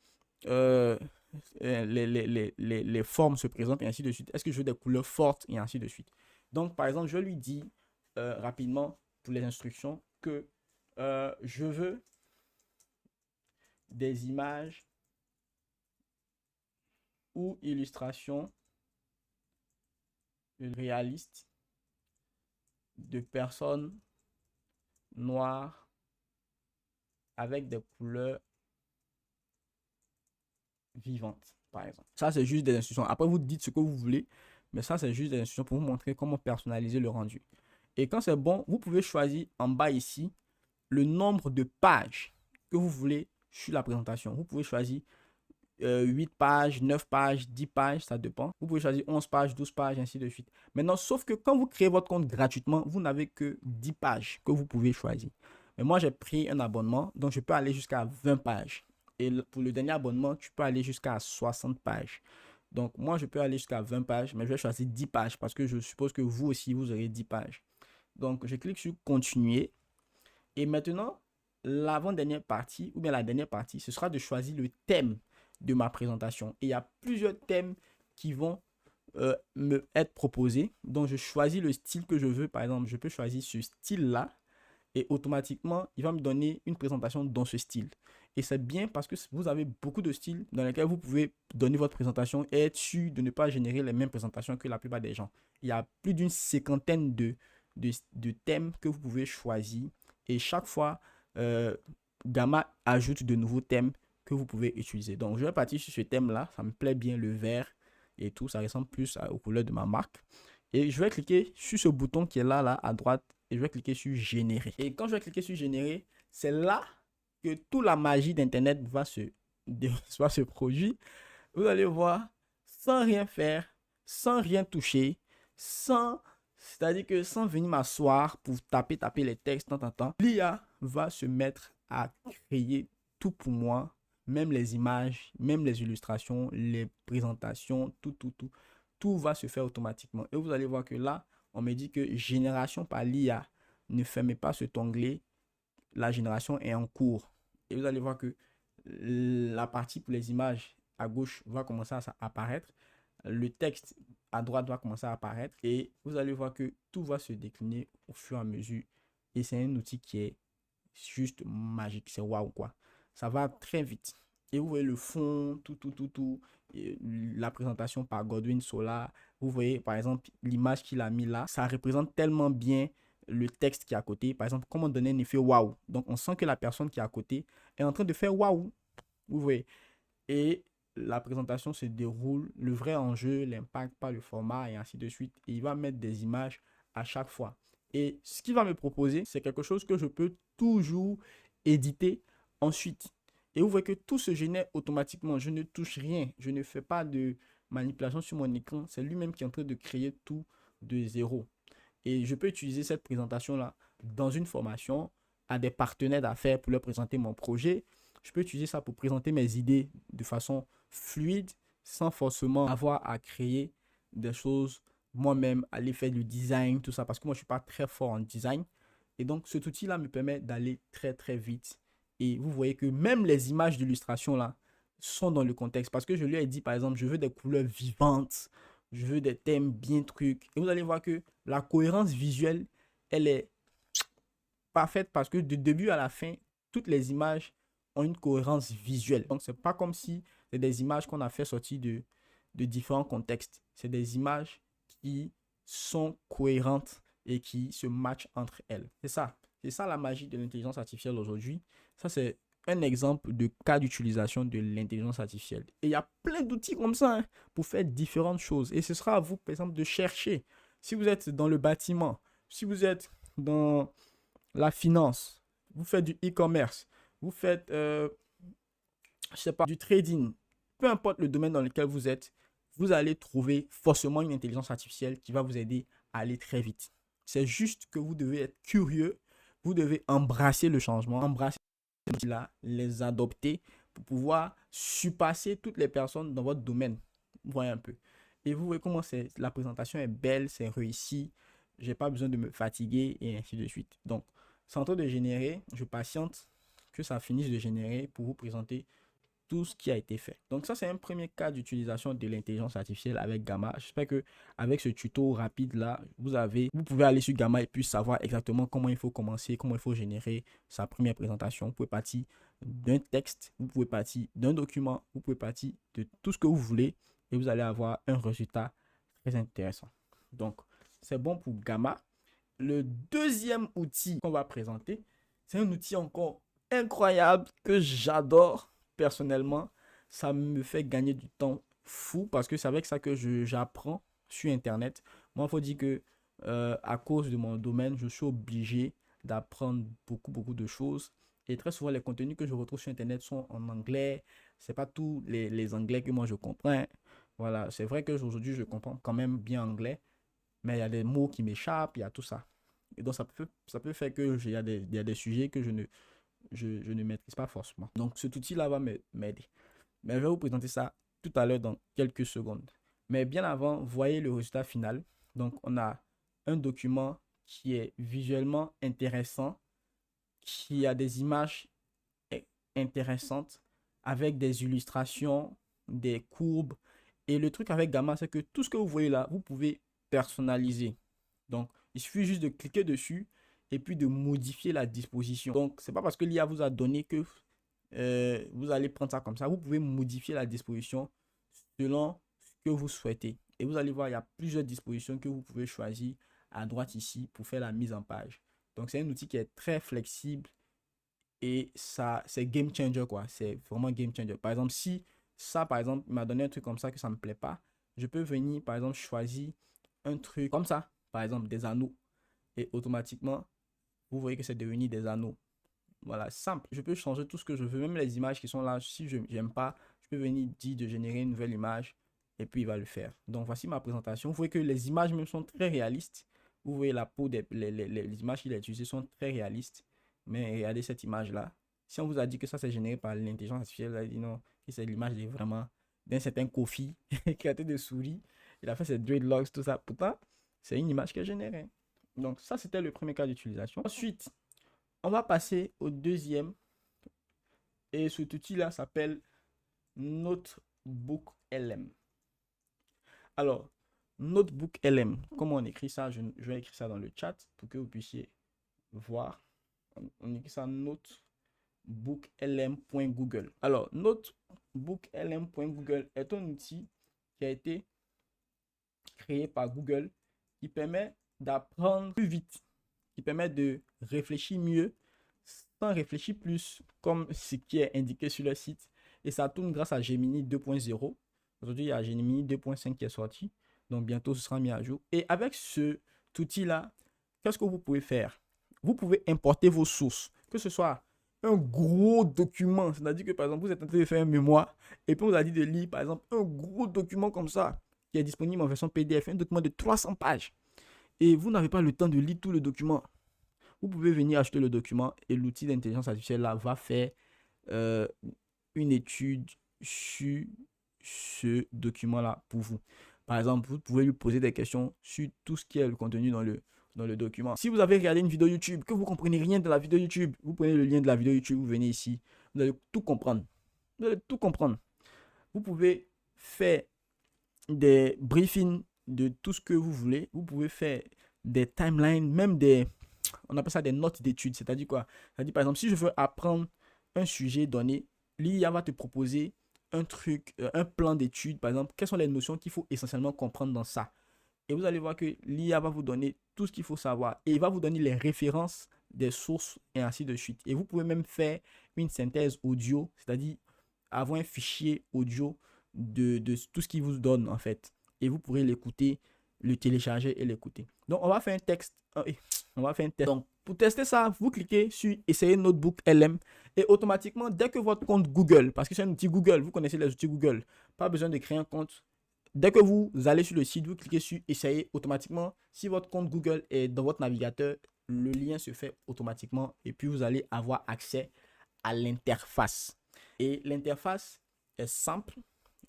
les formes se présentent et ainsi de suite. Est-ce que je veux des couleurs fortes et ainsi de suite. Donc, par exemple, je lui dis rapidement pour les instructions que je veux des images ou illustrations réalistes de personnes noires avec des couleurs vivantes, par exemple. Ça, c'est juste des instructions. Après, vous dites ce que vous voulez, mais ça, c'est juste des instructions pour vous montrer comment personnaliser le rendu. Et quand c'est bon, vous pouvez choisir en bas ici le nombre de pages que vous voulez sur la présentation. Vous pouvez choisir 8 pages, 9 pages, 10 pages, ça dépend. Vous pouvez choisir 11 pages, 12 pages, ainsi de suite. Maintenant, sauf que quand vous créez votre compte gratuitement, vous n'avez que 10 pages que vous pouvez choisir. Mais moi, j'ai pris un abonnement, donc je peux aller jusqu'à 20 pages. Et pour le dernier abonnement, tu peux aller jusqu'à 60 pages. Donc, moi, je peux aller jusqu'à 20 pages, mais je vais choisir 10 pages parce que je suppose que vous aussi, vous aurez 10 pages. Donc, je clique sur continuer. Et maintenant, l'avant-dernière partie, ou bien la dernière partie, ce sera de choisir le thème de ma présentation. Et il y a plusieurs thèmes qui vont me être proposés. Donc, je choisis le style que je veux. Par exemple, je peux choisir ce style-là. Et automatiquement, il va me donner une présentation dans ce style. Et c'est bien parce que vous avez beaucoup de styles dans lesquels vous pouvez donner votre présentation et être sûr de ne pas générer les mêmes présentations que la plupart des gens. Il y a plus d'une cinquantaine de thèmes que vous pouvez choisir. Et chaque fois, Gamma ajoute de nouveaux thèmes que vous pouvez utiliser. Donc, je vais partir sur ce thème-là. Ça me plaît bien, le vert et tout. Ça ressemble plus aux couleurs de ma marque. Et je vais cliquer sur ce bouton qui est là à droite. Et je vais cliquer sur générer. Et quand je vais cliquer sur générer, c'est là que toute la magie d'Internet va se produire. Vous allez voir, sans rien faire, sans rien toucher, c'est-à-dire que sans venir m'asseoir pour taper les textes, l'IA va se mettre à créer tout pour moi, même les images, même les illustrations, les présentations, tout va se faire automatiquement. Et vous allez voir que là, on me dit que génération par l'IA, ne fermez pas cet onglet, la génération est en cours. Et vous allez voir que la partie pour les images à gauche va commencer à apparaître. Le texte à droite va commencer à apparaître. Et vous allez voir que tout va se décliner au fur et à mesure. Et c'est un outil qui est juste magique. C'est waouh quoi. Ça va très vite. Et vous voyez le fond, tout. Et la présentation par Godwin Sola. Vous voyez par exemple l'image qu'il a mis là. Ça représente tellement bien le texte qui est à côté. Par exemple, comment donner un effet waouh. Donc, on sent que la personne qui est à côté est en train de faire waouh. Vous voyez. Et la présentation se déroule, le vrai enjeu, l'impact, pas le format et ainsi de suite. Et il va mettre des images à chaque fois. Et ce qu'il va me proposer, c'est quelque chose que je peux toujours éditer ensuite. Et vous voyez que tout se génère automatiquement. Je ne touche rien. Je ne fais pas de manipulation sur mon écran. C'est lui-même qui est en train de créer tout de zéro. Et je peux utiliser cette présentation-là dans une formation à des partenaires d'affaires pour leur présenter mon projet. Je peux utiliser ça pour présenter mes idées de façon fluide sans forcément avoir à créer des choses moi-même, aller faire du design, tout ça, parce que moi, je ne suis pas très fort en design. Et donc, cet outil-là me permet d'aller très, très vite. Et vous voyez que même les images d'illustration, là, sont dans le contexte. Parce que je lui ai dit, par exemple, je veux des couleurs vivantes, je veux des thèmes bien trucs. Et vous allez voir que la cohérence visuelle, elle est parfaite parce que du début à la fin, toutes les images ont une cohérence visuelle. Donc, c'est pas comme si c'est des images qu'on a fait sortir de différents contextes. C'est des images qui sont cohérentes et qui se matchent entre elles. C'est ça. C'est ça la magie de l'intelligence artificielle aujourd'hui. Ça, c'est un exemple de cas d'utilisation de l'intelligence artificielle. Et il y a plein d'outils comme ça hein, pour faire différentes choses. Et ce sera à vous, par exemple, de chercher. Si vous êtes dans le bâtiment, si vous êtes dans la finance, vous faites du e-commerce, vous faites, je sais pas, du trading, peu importe le domaine dans lequel vous êtes, vous allez trouver forcément une intelligence artificielle qui va vous aider à aller très vite. C'est juste que vous devez être curieux, vous devez embrasser le changement, embrasser ces outils-là, les adopter pour pouvoir surpasser toutes les personnes dans votre domaine. Vous voyez un peu. Et vous voyez comment la présentation est belle, c'est réussi, j'ai pas besoin de me fatiguer et ainsi de suite. Donc, c'est en train de générer, je patiente que ça finisse de générer pour vous présenter tout ce qui a été fait. Donc ça, c'est un premier cas d'utilisation de l'intelligence artificielle avec Gamma. J'espère que avec ce tuto rapide là, vous pouvez aller sur Gamma et puis savoir exactement comment il faut commencer, comment il faut générer sa première présentation. Vous pouvez partir d'un texte, vous pouvez partir d'un document, vous pouvez partir de tout ce que vous voulez et vous allez avoir un résultat très intéressant. Donc, c'est bon pour Gamma. Le deuxième outil qu'on va présenter, c'est un outil encore incroyable que j'adore personnellement. Ça me fait gagner du temps fou parce que c'est avec ça que j'apprends sur Internet. Moi, il faut dire que à cause de mon domaine, je suis obligé d'apprendre beaucoup de choses. Et très souvent, les contenus que je retrouve sur Internet sont en anglais. C'est pas tous les anglais que moi je comprends. Voilà, c'est vrai qu'aujourd'hui, je comprends quand même bien anglais. Mais il y a des mots qui m'échappent, il y a tout ça. Et donc, ça peut faire que il y a des sujets que je ne maîtrise pas forcément. Donc, cet outil-là va m'aider. Mais je vais vous présenter ça tout à l'heure dans quelques secondes. Mais bien avant, voyez le résultat final. Donc, on a un document qui est visuellement intéressant, qui a des images intéressantes, avec des illustrations, des courbes. Et le truc avec Gamma, c'est que tout ce que vous voyez là, vous pouvez personnaliser. Donc, il suffit juste de cliquer dessus et puis de modifier la disposition. Donc, c'est pas parce que l'IA vous a donné que vous allez prendre ça comme ça. Vous pouvez modifier la disposition selon ce que vous souhaitez. Et vous allez voir, il y a plusieurs dispositions que vous pouvez choisir à droite ici pour faire la mise en page. Donc, c'est un outil qui est très flexible et ça, c'est game changer quoi. C'est vraiment game changer. Par exemple, si ça, par exemple, il m'a donné un truc comme ça que ça ne me plaît pas, je peux venir, par exemple, choisir un truc comme ça, par exemple, des anneaux. Et automatiquement, vous voyez que c'est devenu des anneaux. Voilà, simple. Je peux changer tout ce que je veux, même les images qui sont là. Si je n'aime pas, je peux venir dire de générer une nouvelle image et puis il va le faire. Donc, voici ma présentation. Vous voyez que les images même sont très réalistes. Vous voyez la peau les images qu'il a utilisées sont très réalistes. Mais regardez cette image-là. Si on vous a dit que ça c'est généré par l'intelligence artificielle, vous avez dit non, que c'est l'image est vraiment d'un certain Kofi qui a été de souris. Il a fait ses dreadlocks, tout ça. Pourtant, c'est une image qui est générée. Donc, ça, c'était le premier cas d'utilisation. Ensuite, on va passer au deuxième. Et cet outil-là s'appelle Notebook LM. Alors, Notebook LM, comment on écrit ça? Je vais écrire ça dans le chat pour que vous puissiez voir. On écrit ça notebooklm.google. Alors, notebooklm.google est un outil qui a été créé par Google qui permet d'apprendre plus vite, qui permet de réfléchir mieux sans réfléchir plus, comme ce qui est indiqué sur le site. Et ça tourne grâce à Gemini 2.0. Aujourd'hui, il y a Gemini 2.5 qui est sorti. Donc, bientôt, ce sera mis à jour. Et avec cet outil-là, qu'est-ce que vous pouvez faire? Vous pouvez importer vos sources, que ce soit un gros document. C'est-à-dire que, par exemple, vous êtes en train de faire un mémoire et puis on vous a dit de lire, par exemple, un gros document comme ça qui est disponible en version PDF, un document de 300 pages. Et vous n'avez pas le temps de lire tout le document. Vous pouvez venir acheter le document et l'outil d'intelligence artificielle là va faire une étude sur ce document-là pour vous. Par exemple, vous pouvez lui poser des questions sur tout ce qui est le contenu dans le document. Si vous avez regardé une vidéo YouTube, que vous ne comprenez rien de la vidéo YouTube, vous prenez le lien de la vidéo YouTube, vous venez ici, vous allez tout comprendre. Vous allez tout comprendre. Vous pouvez faire des briefings de tout ce que vous voulez. Vous pouvez faire des timelines, même on appelle ça des notes d'études. C'est-à-dire quoi? C'est-à-dire, par exemple, si je veux apprendre un sujet donné, l'IA va te proposer un truc, un plan d'études, par exemple, quelles sont les notions qu'il faut essentiellement comprendre dans ça. Et vous allez voir que l'IA va vous donner tout ce qu'il faut savoir et il va vous donner les références des sources et ainsi de suite. Et vous pouvez même faire une synthèse audio, c'est-à-dire avoir un fichier audio de tout ce qu'il vous donne en fait. Et vous pourrez l'écouter, le télécharger et l'écouter. Donc, on va faire un texte. On va faire un test. Donc, pour tester ça, vous cliquez sur Essayer Notebook LM et automatiquement, dès que votre compte Google, parce que c'est un outil Google, vous connaissez les outils Google, pas besoin de créer un compte. Dès que vous allez sur le site, vous cliquez sur Essayer automatiquement. Si votre compte Google est dans votre navigateur, le lien se fait automatiquement et puis vous allez avoir accès à l'interface. Et l'interface est simple,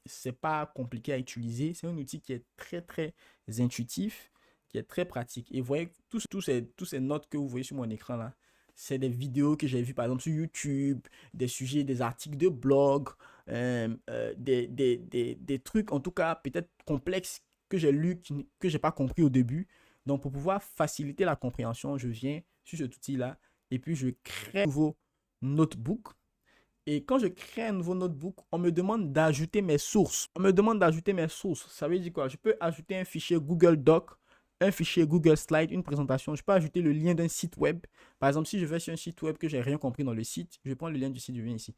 c'est pas compliqué à utiliser. C'est un outil qui est très très intuitif, qui est très pratique. Et vous voyez, tous ces notes que vous voyez sur mon écran là, c'est des vidéos que j'ai vues par exemple sur YouTube, des sujets, des articles de blog, des trucs en tout cas peut-être complexes que j'ai lus, que j'ai pas compris au début. Donc pour pouvoir faciliter la compréhension, je viens sur cet outil là et puis je crée un nouveau notebook. Et quand je crée un nouveau notebook, on me demande d'ajouter mes sources. Ça veut dire quoi? Je peux ajouter un fichier Google Doc, un fichier Google Slide, une présentation. Je peux ajouter le lien d'un site web. Par exemple, si je vais sur un site web que j'ai rien compris dans le site, je prends le lien du site, je viens ici.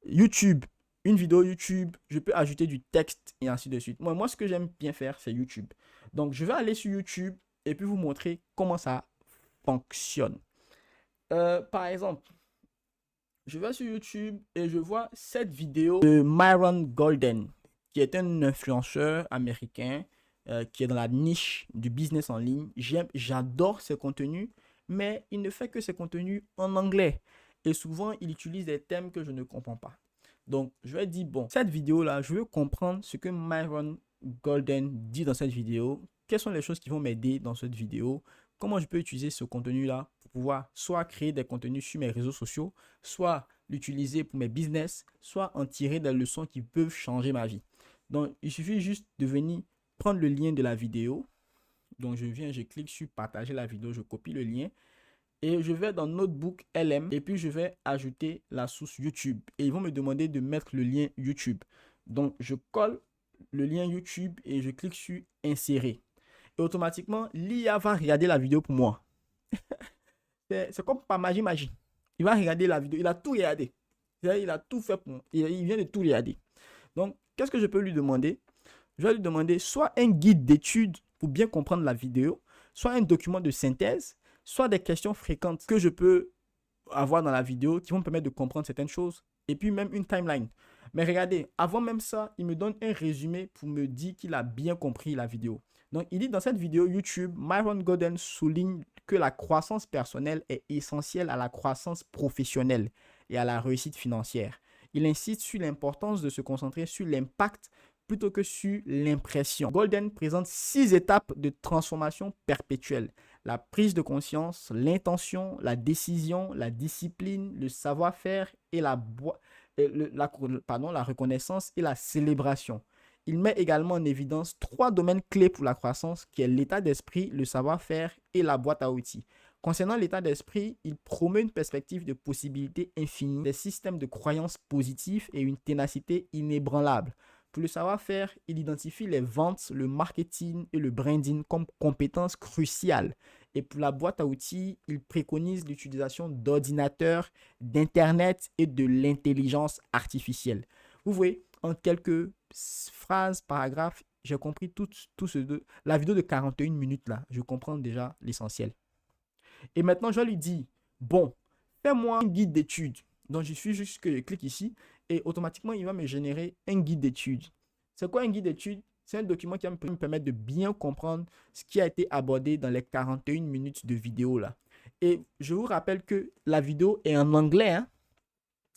YouTube, une vidéo YouTube, je peux ajouter du texte et ainsi de suite. Moi, ce que j'aime bien faire, c'est YouTube. Donc, je vais aller sur YouTube et puis vous montrer comment ça fonctionne. Par exemple, je vais sur YouTube et je vois cette vidéo de Myron Golden, qui est un influenceur américain qui est dans la niche du business en ligne. J'adore ses contenus, mais il ne fait que ses contenus en anglais. Et souvent, il utilise des thèmes que je ne comprends pas. Donc, je vais dire, bon, cette vidéo-là, je veux comprendre ce que Myron Golden dit dans cette vidéo. Quelles sont les choses qui vont m'aider dans cette vidéo? Comment je peux utiliser ce contenu-là pour pouvoir soit créer des contenus sur mes réseaux sociaux, soit l'utiliser pour mes business, soit en tirer des leçons qui peuvent changer ma vie. Donc, il suffit juste de venir prendre le lien de la vidéo. Donc, je clique sur partager la vidéo, je copie le lien et je vais dans Notebook LM et puis je vais ajouter la source YouTube. Et ils vont me demander de mettre le lien YouTube. Donc, je colle le lien YouTube et je clique sur insérer. Et automatiquement, l'IA va regarder la vidéo pour moi. C'est comme par magie. Il va regarder la vidéo. Il a tout regardé. Il a tout fait pour moi. Il vient de tout regarder. Donc, qu'est-ce que je peux lui demander? Je vais lui demander soit un guide d'études pour bien comprendre la vidéo, soit un document de synthèse, soit des questions fréquentes que je peux avoir dans la vidéo qui vont me permettre de comprendre certaines choses. Et puis même une timeline. Mais regardez, avant même ça, il me donne un résumé pour me dire qu'il a bien compris la vidéo. Donc, il dit dans cette vidéo YouTube, Myron Golden souligne que la croissance personnelle est essentielle à la croissance professionnelle et à la réussite financière. Il insiste sur l'importance de se concentrer sur l'impact plutôt que sur l'impression. Golden présente 6 étapes de transformation perpétuelle. La prise de conscience, l'intention, la décision, la discipline, le savoir-faire et la reconnaissance et la célébration. Il met également en évidence 3 domaines clés pour la croissance, qui est l'état d'esprit, le savoir-faire et la boîte à outils. Concernant l'état d'esprit, il promeut une perspective de possibilités infinies, des systèmes de croyances positifs et une ténacité inébranlable. Pour le savoir-faire, il identifie les ventes, le marketing et le branding comme compétences cruciales Et pour la boîte à outils, il préconise l'utilisation d'ordinateurs, d'Internet et de l'intelligence artificielle. Vous voyez, en quelques phrases, paragraphes, j'ai compris tout la vidéo de 41 minutes là, je comprends déjà l'essentiel. Et maintenant, je vais lui dire, bon, fais-moi un guide d'études. Donc, je suis juste que je clique ici et automatiquement, il va me générer un guide d'études. C'est quoi un guide d'études? C'est un document qui va me permettre de bien comprendre ce qui a été abordé dans les 41 minutes de vidéo là. Et je vous rappelle que la vidéo est en anglais. Hein?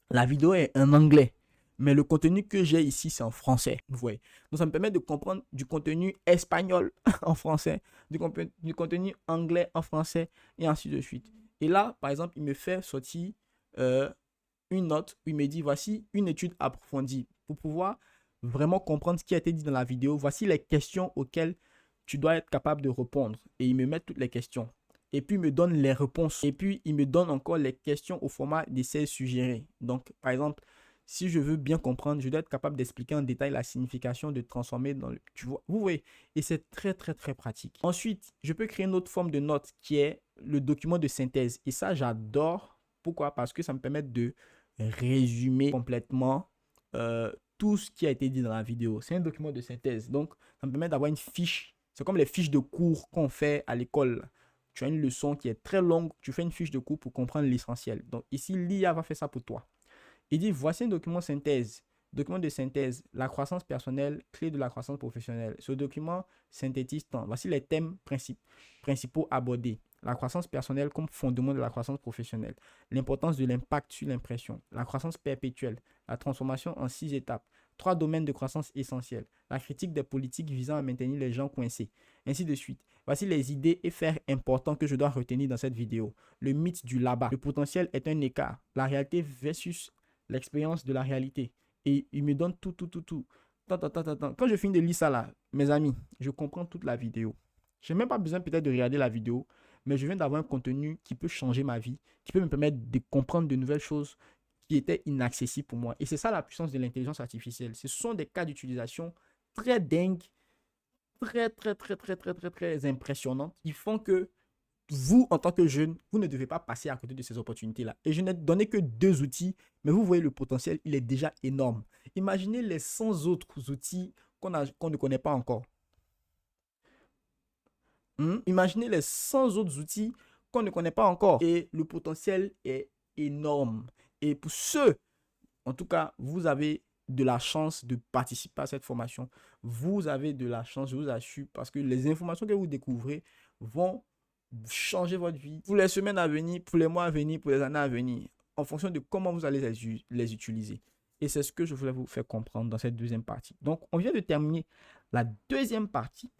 La vidéo est en anglais. Mais le contenu que j'ai ici, c'est en français. Vous voyez. Donc, ça me permet de comprendre du contenu espagnol en français, du contenu anglais en français, et ainsi de suite. Et là, par exemple, il me fait sortir une note où il me dit, voici une étude approfondie. Pour pouvoir vraiment comprendre ce qui a été dit dans la vidéo, voici les questions auxquelles tu dois être capable de répondre. Et il me met toutes les questions. Et puis, il me donne les réponses. Et puis, il me donne encore les questions au format d'essai suggéré. Donc, par exemple, si je veux bien comprendre, je dois être capable d'expliquer en détail la signification de transformer dans le... Tu vois, vous voyez, et c'est très, très, très pratique. Ensuite, je peux créer une autre forme de note qui est le document de synthèse. Et ça, j'adore. Pourquoi? Parce que ça me permet de résumer complètement tout ce qui a été dit dans la vidéo. C'est un document de synthèse. Donc, ça me permet d'avoir une fiche. C'est comme les fiches de cours qu'on fait à l'école. Tu as une leçon qui est très longue. Tu fais une fiche de cours pour comprendre l'essentiel. Donc, ici, l'IA va faire ça pour toi. Il dit, voici un document synthèse. Document de synthèse, la croissance personnelle, clé de la croissance professionnelle. Ce document synthétise tant. Voici les thèmes principaux abordés. La croissance personnelle comme fondement de la croissance professionnelle. L'importance de l'impact sur l'impression. La croissance perpétuelle. La transformation en 6 étapes. 3 domaines de croissance essentiels. La critique des politiques visant à maintenir les gens coincés. Ainsi de suite. Voici les idées et faits importants que je dois retenir dans cette vidéo. Le mythe du là-bas. Le potentiel est un écart. La réalité versus l'expérience de la réalité. Et il me donne tout. Quand je finis de lire ça là, mes amis, je comprends toute la vidéo. Je n'ai même pas besoin peut-être de regarder la vidéo, mais je viens d'avoir un contenu qui peut changer ma vie, qui peut me permettre de comprendre de nouvelles choses qui étaient inaccessibles pour moi. Et c'est ça la puissance de l'intelligence artificielle. Ce sont des cas d'utilisation très dingues, très impressionnants, qui font que vous, en tant que jeune, vous ne devez pas passer à côté de ces opportunités-là. Et je n'ai donné que 2 outils, mais vous voyez le potentiel, il est déjà énorme. Imaginez les 100 autres outils qu'on ne connaît pas encore. Imaginez les 100 autres outils qu'on ne connaît pas encore. Et le potentiel est énorme. Et pour ceux, en tout cas, vous avez de la chance de participer à cette formation. Vous avez de la chance, je vous assure, parce que les informations que vous découvrez vont changer votre vie pour les semaines à venir, pour les mois à venir, pour les années à venir, en fonction de comment vous allez les utiliser. Et c'est ce que je voulais vous faire comprendre dans cette deuxième partie. Donc, on vient de terminer la deuxième partie.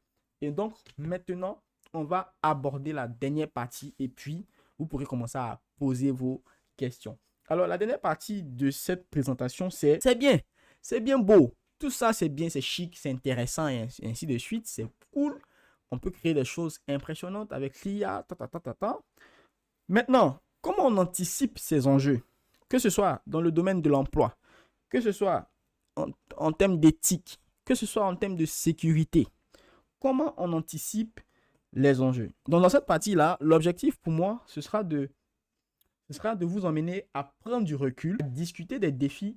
Et donc, maintenant, on va aborder la dernière partie et puis vous pourrez commencer à poser vos questions. Alors, la dernière partie de cette présentation, c'est bien beau. Tout ça, c'est bien, c'est chic, c'est intéressant et ainsi de suite. C'est cool. On peut créer des choses impressionnantes avec l'IA. Maintenant, comment on anticipe ces enjeux? Que ce soit dans le domaine de l'emploi, que ce soit en termes d'éthique, que ce soit en termes de sécurité. Comment on anticipe les enjeux? Donc, dans cette partie-là, l'objectif pour moi, ce sera de vous emmener à prendre du recul, à discuter des défis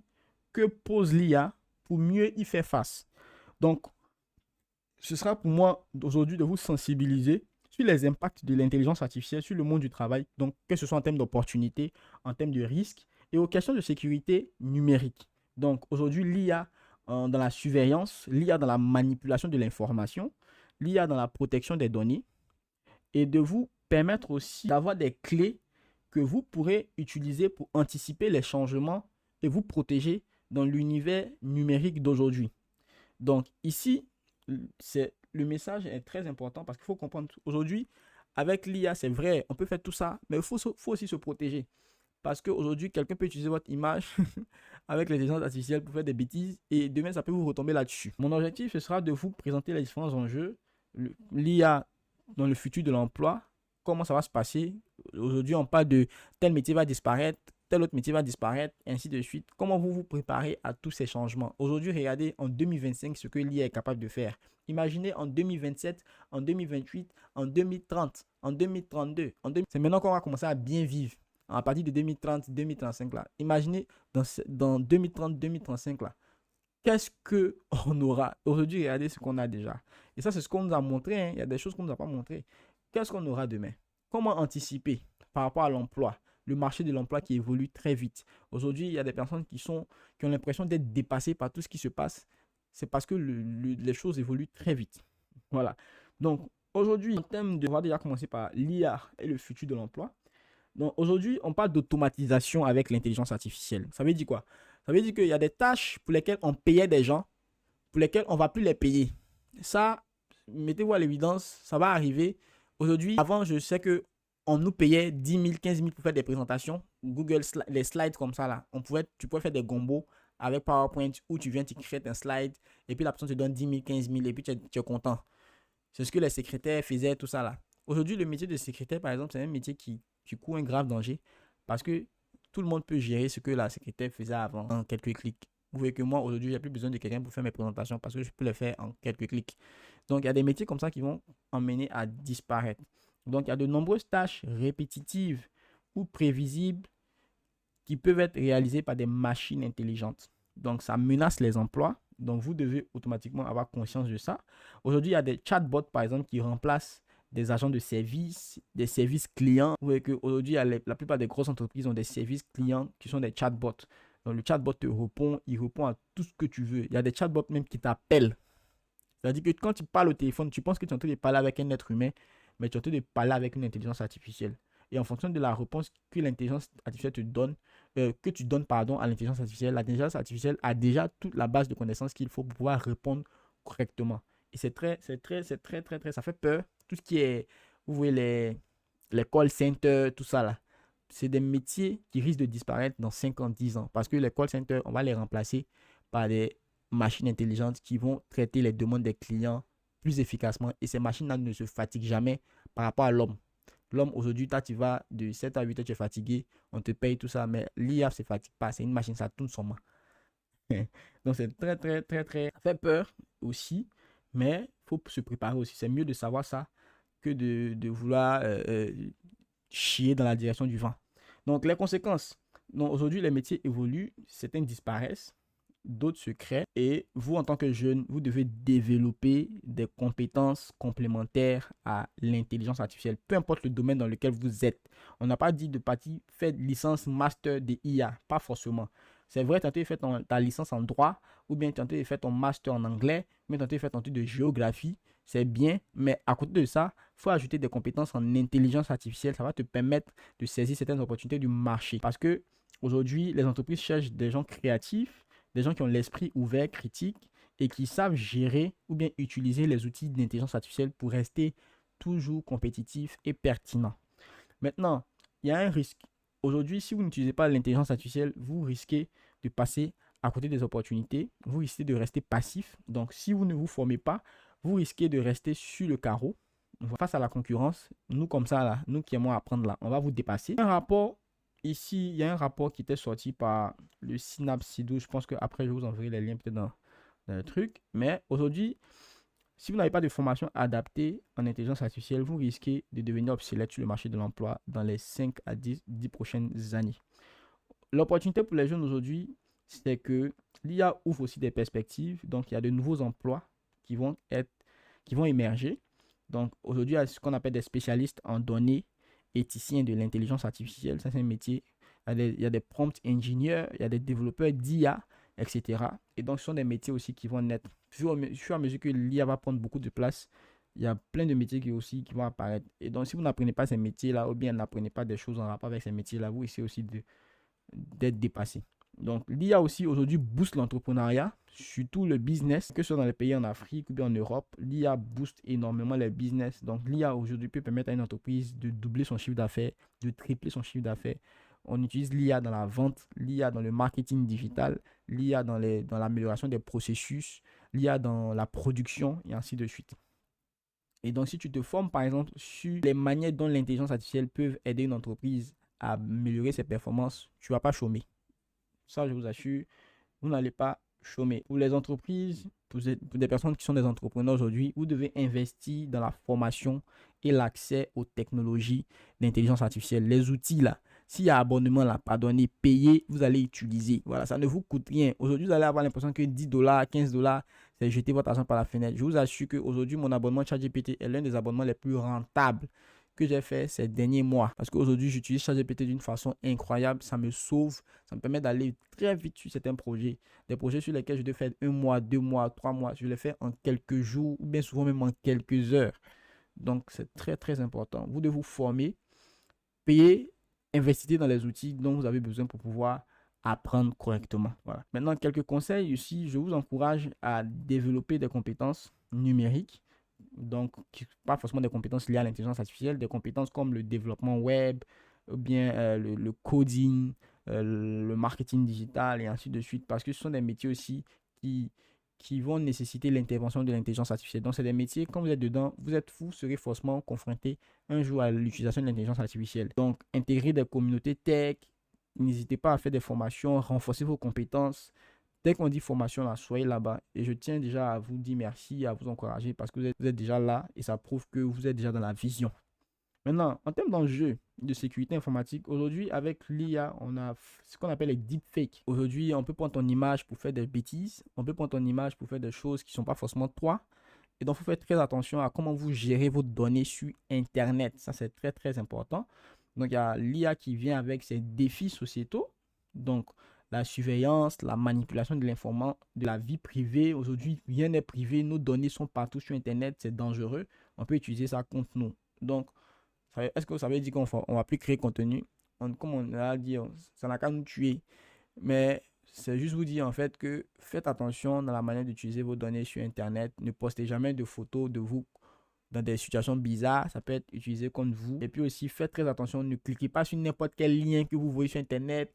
que pose l'IA pour mieux y faire face. Donc, ce sera pour moi aujourd'hui de vous sensibiliser sur les impacts de l'intelligence artificielle sur le monde du travail, donc que ce soit en termes d'opportunités, en termes de risques et aux questions de sécurité numérique. Donc aujourd'hui, l'IA dans la surveillance, l'IA dans la manipulation de l'information, l'IA dans la protection des données et de vous permettre aussi d'avoir des clés que vous pourrez utiliser pour anticiper les changements et vous protéger dans l'univers numérique d'aujourd'hui. Donc ici, le message est très important parce qu'il faut comprendre aujourd'hui, avec l'IA, c'est vrai, on peut faire tout ça, mais il faut aussi se protéger. Parce qu'aujourd'hui, quelqu'un peut utiliser votre image avec l'intelligence artificielle pour faire des bêtises et demain, ça peut vous retomber là-dessus. Mon objectif, ce sera de vous présenter les différents enjeux, l'IA dans le futur de l'emploi, comment ça va se passer. Aujourd'hui, on parle de tel métier va disparaître, tel autre métier va disparaître, et ainsi de suite. Comment vous vous préparez à tous ces changements? Aujourd'hui, regardez en 2025 ce que l'IA est capable de faire. Imaginez en 2027, en 2028, en 2030, en 2032. C'est maintenant qu'on va commencer à bien vivre. À partir de 2030, 2035 là. Imaginez dans 2030, 2035 là. Qu'est-ce qu'on aura? Aujourd'hui, regardez ce qu'on a déjà. Et ça, c'est ce qu'on nous a montré, hein. Il y a des choses qu'on ne nous a pas montré. Qu'est-ce qu'on aura demain? Comment anticiper par rapport à l'emploi? Le marché de l'emploi qui évolue très vite. Aujourd'hui, il y a des personnes qui ont l'impression d'être dépassées par tout ce qui se passe. C'est parce que les choses évoluent très vite. Voilà. Donc, aujourd'hui, en termes de... On va déjà commencer par l'IA et le futur de l'emploi. Donc, aujourd'hui, on parle d'automatisation avec l'intelligence artificielle. Ça veut dire quoi? Ça veut dire qu'il y a des tâches pour lesquelles on payait des gens, pour lesquelles on ne va plus les payer. Ça, mettez-vous à l'évidence, ça va arriver. Aujourd'hui, avant, je sais qu'on nous payait 10 000, 15 000 pour faire des présentations. Google, les slides comme ça, là. Tu pouvais faire des gombos avec PowerPoint où tu viens, tu fais un slide et puis la personne te donne 10 000, 15 000 et puis tu es content. C'est ce que les secrétaires faisaient, tout ça là. Aujourd'hui, le métier de secrétaire, par exemple, c'est un métier qui court un grave danger parce que tout le monde peut gérer ce que la secrétaire faisait avant en quelques clics. Vous voyez que moi, aujourd'hui, j'ai plus besoin de quelqu'un pour faire mes présentations parce que je peux les faire en quelques clics. Donc, il y a des métiers comme ça qui vont emmener à disparaître. Donc, il y a de nombreuses tâches répétitives ou prévisibles qui peuvent être réalisées par des machines intelligentes. Donc, ça menace les emplois. Donc, vous devez automatiquement avoir conscience de ça. Aujourd'hui, il y a des chatbots, par exemple, qui remplacent des agents de service, des services clients. Vous voyez qu'aujourd'hui, la plupart des grosses entreprises ont des services clients qui sont des chatbots. Donc, le chatbot te répond, il répond à tout ce que tu veux. Il y a des chatbots même qui t'appellent. C'est-à-dire que quand tu parles au téléphone, tu penses que tu es en train de parler avec un être humain, mais tu es en train de parler avec une intelligence artificielle. Et en fonction de la réponse que l'intelligence artificielle te donne, que tu donnes pardon, à l'intelligence artificielle a déjà toute la base de connaissances qu'il faut pour pouvoir répondre correctement. Et c'est très, ça fait peur. Tout ce qui est, vous voyez, les call centers, tout ça là, c'est des métiers qui risquent de disparaître dans 5 ans, 10 ans. Parce que les call centers, on va les remplacer par des machines intelligentes qui vont traiter les demandes des clients plus efficacement. Et ces machines-là ne se fatiguent jamais par rapport à l'homme. L'homme, aujourd'hui, tu vas de 7 à 8 heures, tu es fatigué, on te paye tout ça, mais l'IA ne se fatigue pas. C'est une machine, ça tourne son main. Donc, c'est très, ça fait peur aussi, mais il faut se préparer aussi. C'est mieux de savoir ça que de vouloir chier dans la direction du vent. Donc, les conséquences. Donc, aujourd'hui, les métiers évoluent, certains disparaissent, d'autres se créent. Et vous, en tant que jeune, vous devez développer des compétences complémentaires à l'intelligence artificielle, peu importe le domaine dans lequel vous êtes. On n'a pas dit de partir faire licence master de IA, pas forcément. C'est vrai, tu as fait ta licence en droit, ou bien tu as fait ton master en anglais, ou bien tu as fait ton truc de géographie. C'est bien, mais à côté de ça, il faut ajouter des compétences en intelligence artificielle. Ça va te permettre de saisir certaines opportunités du marché. Parce que aujourd'hui, les entreprises cherchent des gens créatifs, des gens qui ont l'esprit ouvert, critique, et qui savent gérer ou bien utiliser les outils d'intelligence artificielle pour rester toujours compétitifs et pertinents. Maintenant, il y a un risque. Aujourd'hui, si vous n'utilisez pas l'intelligence artificielle, vous risquez de passer à côté des opportunités. Vous risquez de rester passif. Donc, si vous ne vous formez pas, vous risquez de rester sur le carreau. Face à la concurrence, nous comme ça, là, nous qui aimons apprendre là, on va vous dépasser. Un rapport, ici, il y a un rapport qui était sorti par le Synapse Sido. Je pense qu'après, je vous enverrai les liens peut-être dans le truc. Mais aujourd'hui, si vous n'avez pas de formation adaptée en intelligence artificielle, vous risquez de devenir obsolète sur le marché de l'emploi dans les 5 à 10 prochaines années. L'opportunité pour les jeunes aujourd'hui, c'est que l'IA ouvre aussi des perspectives. Donc, il y a de nouveaux emplois qui vont émerger. Donc, aujourd'hui, il y a ce qu'on appelle des spécialistes en données, éthiciens de l'intelligence artificielle. Ça, c'est un métier. Il y a des prompt engineers, il y a des développeurs d'IA, etc. Et donc, ce sont des métiers aussi qui vont naître. Au fur et à mesure que l'IA va prendre beaucoup de place, il y a plein de métiers qui vont apparaître. Et donc, si vous n'apprenez pas ces métiers-là, ou bien n'apprenez pas des choses en rapport avec ces métiers-là, vous essayez aussi d'être dépassé. Donc, l'IA aussi aujourd'hui booste l'entrepreneuriat, surtout le business, que ce soit dans les pays en Afrique ou bien en Europe. L'IA booste énormément les business. Donc, l'IA aujourd'hui peut permettre à une entreprise de doubler son chiffre d'affaires, de tripler son chiffre d'affaires. On utilise l'IA dans la vente, l'IA dans le marketing digital, l'IA dans l'amélioration des processus, l'IA dans la production et ainsi de suite. Et donc, si tu te formes, par exemple, sur les manières dont l'intelligence artificielle peut aider une entreprise à améliorer ses performances, tu ne vas pas chômer. Ça, je vous assure, vous n'allez pas chômer. Pour les entreprises, pour des personnes qui sont des entrepreneurs aujourd'hui, vous devez investir dans la formation et l'accès aux technologies d'intelligence artificielle. Les outils là, s'il y a abonnement là, pardonnez, payez, vous allez utiliser. Voilà, ça ne vous coûte rien. Aujourd'hui, vous allez avoir l'impression que $10, $15, c'est jeter votre argent par la fenêtre. Je vous assure qu'aujourd'hui, mon abonnement ChatGPT est l'un des abonnements les plus rentables que j'ai fait ces derniers mois. Parce qu'aujourd'hui, j'utilise ChatGPT d'une façon incroyable. Ça me sauve, ça me permet d'aller très vite sur certains projets. Des projets sur lesquels je dois faire 1 mois, 2 mois, 3 mois. Je les fais en quelques jours ou bien souvent même en quelques heures. Donc, c'est très, très important. Vous devez vous former, payer, investissez dans les outils dont vous avez besoin pour pouvoir apprendre correctement. Voilà. Maintenant, quelques conseils ici. Je vous encourage à développer des compétences numériques. Donc, pas forcément des compétences liées à l'intelligence artificielle, des compétences comme le développement web, ou bien le coding, le marketing digital et ainsi de suite. Parce que ce sont des métiers aussi qui vont nécessiter l'intervention de l'intelligence artificielle. Donc, c'est des métiers, quand vous êtes dedans, vous serez forcément confronté un jour à l'utilisation de l'intelligence artificielle. Donc, intégrer des communautés tech, n'hésitez pas à faire des formations, renforcer vos compétences. Dès qu'on dit formation, là, soyez là-bas. Et je tiens déjà à vous dire merci, à vous encourager parce que vous êtes déjà là et ça prouve que vous êtes déjà dans la vision. Maintenant, en termes d'enjeux de sécurité informatique, aujourd'hui, avec l'IA, on a ce qu'on appelle les deepfakes. Aujourd'hui, on peut prendre ton image pour faire des bêtises. On peut prendre ton image pour faire des choses qui ne sont pas forcément toi. Et donc, il faut faire très attention à comment vous gérez vos données sur Internet. Ça, c'est très, très important. Donc, il y a l'IA qui vient avec ses défis sociétaux. Donc, la surveillance, la manipulation de l'information, de la vie privée. Aujourd'hui, rien n'est privé. Nos données sont partout sur Internet. C'est dangereux. On peut utiliser ça contre nous. Donc, est-ce que ça veut dire qu'on ne va plus créer contenu? Comme on a dit, ça n'a qu'à nous tuer. Mais c'est juste vous dire en fait que faites attention dans la manière d'utiliser vos données sur Internet. Ne postez jamais de photos de vous dans des situations bizarres. Ça peut être utilisé contre vous. Et puis aussi, faites très attention. Ne cliquez pas sur n'importe quel lien que vous voyez sur Internet.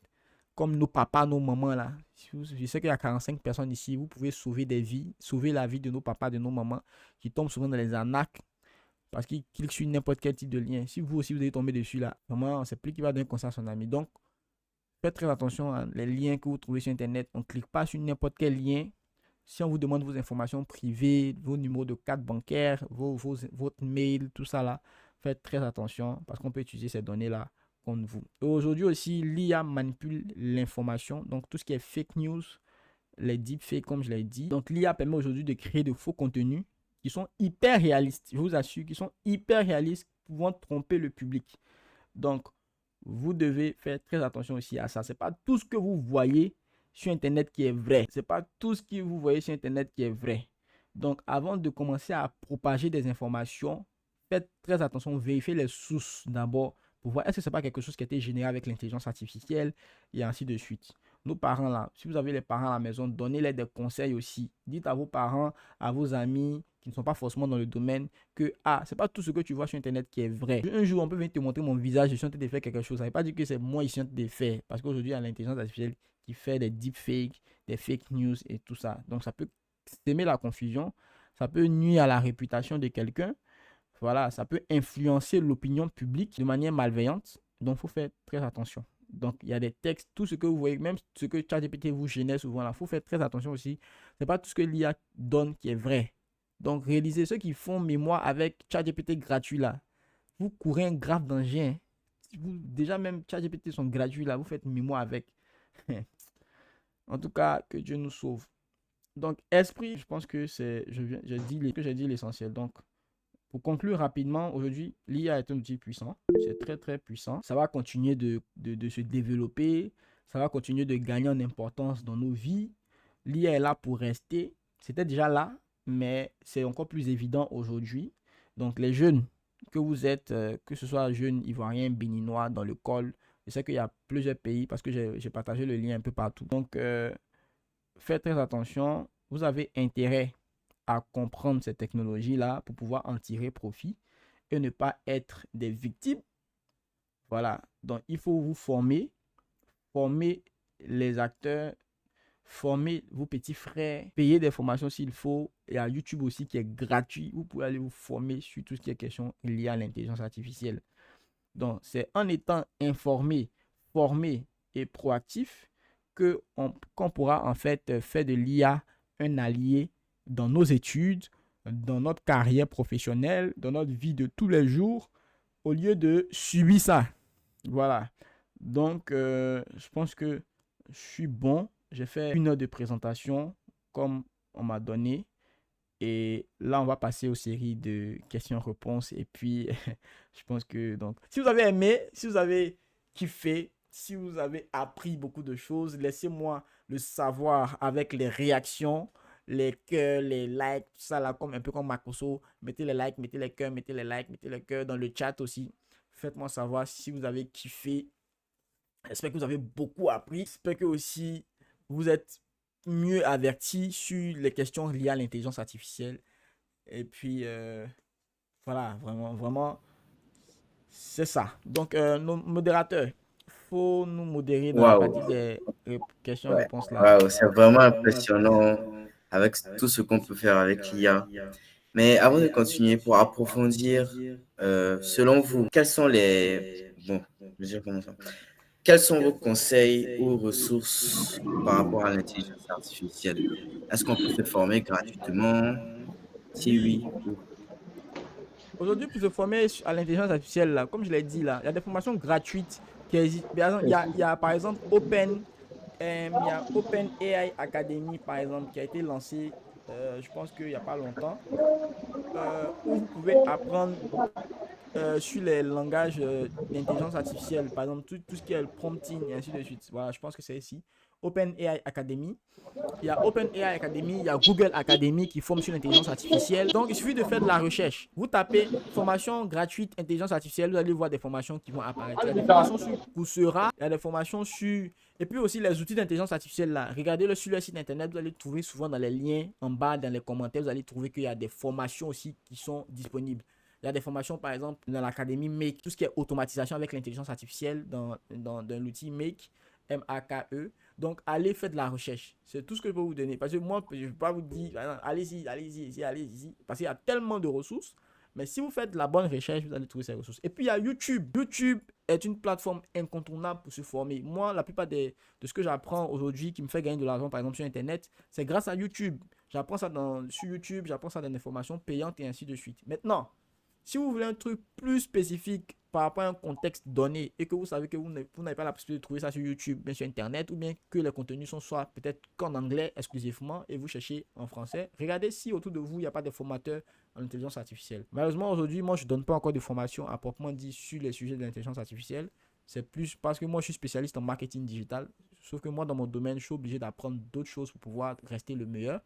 Comme nos papas, nos mamans là. Je sais qu'il y a 45 personnes ici. Vous pouvez sauver des vies. Sauver la vie de nos papas, de nos mamans qui tombent souvent dans les arnaques. Parce qu'il clique sur n'importe quel type de lien. Si vous aussi vous allez tomber dessus là, vraiment, on ne sait plus qui va donner conseil à son ami. Donc, faites très attention à les liens que vous trouvez sur Internet. On ne clique pas sur n'importe quel lien. Si on vous demande vos informations privées, vos numéros de carte bancaire, votre mail, tout ça là, faites très attention parce qu'on peut utiliser ces données là contre vous. Et aujourd'hui aussi, l'IA manipule l'information. Donc, tout ce qui est fake news, les deepfakes, comme je l'ai dit. Donc, l'IA permet aujourd'hui de créer de faux contenus qui sont hyper réalistes. Je vous assure qu'ils sont hyper réalistes, pouvant tromper le public. Donc, vous devez faire très attention aussi à ça. Ce n'est pas tout ce que vous voyez sur Internet qui est vrai. Ce n'est pas tout ce que vous voyez sur Internet qui est vrai. Donc, avant de commencer à propager des informations, faites très attention, vérifiez les sources d'abord pour voir est-ce que ce n'est pas quelque chose qui a été généré avec l'intelligence artificielle et ainsi de suite. Nos parents là, si vous avez les parents à la maison, donnez-les des conseils aussi. Dites à vos parents, à vos amis qui ne sont pas forcément dans le domaine que c'est pas tout ce que tu vois sur Internet qui est vrai. Un jour, on peut venir te montrer mon visage, je suis en train de faire quelque chose. Ça ne veut pas dire que c'est moi ici en train de faire. Parce qu'aujourd'hui, il y a l'intelligence artificielle qui fait des deepfakes, des fake news et tout ça. Donc, ça peut s'aimer la confusion. Ça peut nuire à la réputation de quelqu'un. Voilà, ça peut influencer l'opinion publique de manière malveillante. Donc, il faut faire très attention. Donc, il y a des textes, tout ce que vous voyez, même ce que ChatGPT vous génère souvent là, il faut faire très attention aussi. Ce n'est pas tout ce que l'IA donne qui est vrai. Donc, réalisez ceux qui font mémoire avec ChatGPT gratuit là. Vous courez un grave danger. Déjà, même ChatGPT sont gratuits là, vous faites mémoire avec. En tout cas, que Dieu nous sauve. Donc, esprit, je pense que j'ai dit l'essentiel. Donc, pour conclure rapidement, aujourd'hui, l'IA est un outil puissant. C'est très, très puissant. Ça va continuer de se développer. Ça va continuer de gagner en importance dans nos vies. L'IA est là pour rester. C'était déjà là, mais c'est encore plus évident aujourd'hui. Donc, les jeunes que vous êtes, que ce soit jeunes ivoiriens, béninois, dans le col, je sais qu'il y a plusieurs pays parce que j'ai partagé le lien un peu partout. Donc, faites très attention. Vous avez intérêt à comprendre ces technologies-là pour pouvoir en tirer profit et ne pas être des victimes. Voilà. Donc, il faut vous former les acteurs, former vos petits frères, payer des formations s'il faut. Il y a YouTube aussi qui est gratuit. Vous pouvez aller vous former sur tout ce qui est question lié à l'intelligence artificielle. Donc, c'est en étant informé, formé et proactif qu'on pourra en fait faire de l'IA un allié dans nos études, dans notre carrière professionnelle, dans notre vie de tous les jours, au lieu de subir ça. Voilà. Donc, je pense que je suis bon. J'ai fait 1 heure de présentation comme on m'a donné. Et là, on va passer aux séries de questions-réponses. Et puis, je pense que donc, si vous avez aimé, si vous avez kiffé, si vous avez appris beaucoup de choses, laissez-moi le savoir avec les réactions, les cœurs, les likes, tout ça là, comme un peu comme Makoso. Mettez les likes, mettez les cœurs, mettez les likes, mettez les cœurs dans le chat aussi. Faites-moi savoir si vous avez kiffé. J'espère que vous avez beaucoup appris. J'espère que aussi vous êtes mieux avertis sur les questions liées à l'intelligence artificielle. Et puis, voilà, vraiment, vraiment, c'est ça. Donc, nos modérateurs, il faut nous modérer dans la Waouh, partie des ouais, questions-réponses là. waouh, c'est vraiment impressionnant avec tout ce qu'on peut faire avec l'IA. Mais avant de continuer, pour approfondir, selon vous, quels sont bon, je veux dire comment ça? Quels sont vos conseils ou ressources par rapport à l'intelligence artificielle? Est-ce qu'on peut se former gratuitement? Si Oui, oui, où? aujourd'hui, pour se former à l'intelligence artificielle, là, comme je l'ai dit, là, il y a des formations gratuites qui existent. Par exemple, il y a, par exemple il y a Open AI Academy, par exemple, qui a été lancé, je pense qu'il n'y a pas longtemps, où vous pouvez apprendre sur les langages d'intelligence artificielle, par exemple, tout ce qui est le prompting et ainsi de suite. Voilà, je pense que c'est ici. OpenAI Academy. Il y a OpenAI Academy, il y a Google Academy qui forme sur l'intelligence artificielle. Donc, il suffit de faire de la recherche. Vous tapez formation gratuite intelligence artificielle, vous allez voir des formations qui vont apparaître. Il y a des formations sur Coursera, il y a des formations sur... Et puis aussi les outils d'intelligence artificielle là. Regardez-le sur le site internet, vous allez trouver souvent dans les liens en bas, dans les commentaires, vous allez trouver qu'il y a des formations aussi qui sont disponibles. Il y a des formations, par exemple, dans l'académie Make, tout ce qui est automatisation avec l'intelligence artificielle dans l'outil Make, M-A-K-E. Donc, allez faire de la recherche. C'est tout ce que je peux vous donner. Parce que moi, je ne vais pas vous dire, allez-y, allez-y, allez-y. Parce qu'il y a tellement de ressources. Mais si vous faites de la bonne recherche, vous allez trouver ces ressources. Et puis, il y a YouTube. YouTube est une plateforme incontournable pour se former. Moi, la plupart de ce que j'apprends aujourd'hui qui me fait gagner de l'argent, par exemple, sur Internet, c'est grâce à YouTube. J'apprends ça sur YouTube, j'apprends ça dans des formations payantes et ainsi de suite. Maintenant, si vous voulez un truc plus spécifique par rapport à un contexte donné et que vous savez que vous n'avez pas la possibilité de trouver ça sur YouTube, bien sur Internet, ou bien que les contenus sont soit peut-être qu'en anglais exclusivement et vous cherchez en français, regardez si autour de vous, il n'y a pas de formateurs en intelligence artificielle. Malheureusement, aujourd'hui, moi, je ne donne pas encore de formation à proprement dit sur les sujets de l'intelligence artificielle. C'est plus parce que moi, je suis spécialiste en marketing digital. Sauf que moi, dans mon domaine, je suis obligé d'apprendre d'autres choses pour pouvoir rester le meilleur.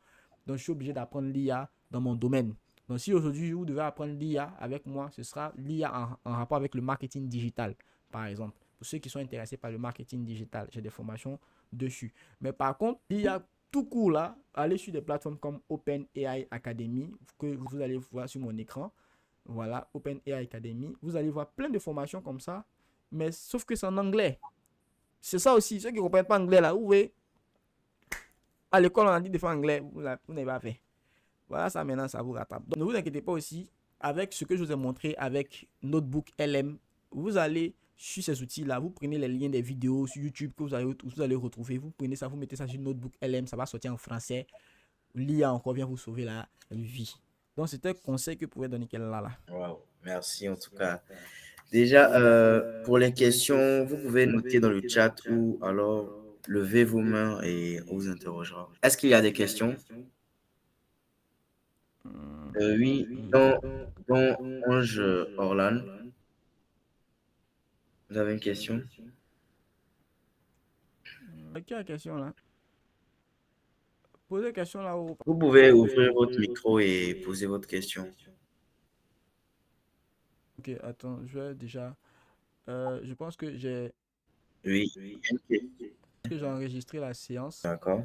Donc, je suis obligé d'apprendre l'IA dans mon domaine. Donc, si aujourd'hui vous devez apprendre l'IA avec moi, ce sera l'IA en rapport avec le marketing digital, par exemple. Pour ceux qui sont intéressés par le marketing digital, j'ai des formations dessus. Mais par contre, l'IA tout court là, allez sur des plateformes comme OpenAI Academy, que vous allez voir sur mon écran. Voilà, OpenAI Academy. Vous allez voir plein de formations comme ça, mais sauf que c'est en anglais. C'est ça aussi, ceux qui ne comprennent pas anglais là, vous voyez, à l'école on a dit de faire anglais, vous n'avez pas fait. Voilà, ça maintenant, ça vous rattrape. Donc, ne vous inquiétez pas aussi, avec ce que je vous ai montré avec Notebook LM, vous allez sur ces outils-là, vous prenez les liens des vidéos sur YouTube que vous allez retrouver, vous prenez ça, vous mettez ça sur Notebook LM, ça va sortir en français. L'IA encore vient vous sauver la vie. Donc, c'était un conseil que pouvait donner qu'elle là. Wow, merci en tout cas. Déjà, pour les questions, vous pouvez noter dans le chat ou alors levez vos mains et on vous interrogera. Est-ce qu'il y a des questions? Oui, dans Ange Orlan, vous avez une question? Quelle la question là? Posez la question là-haut. Vous pouvez ouvrir votre micro et poser votre question. Ok, attends, je vais déjà. Je pense que Oui, j'ai enregistré la séance. d'accord.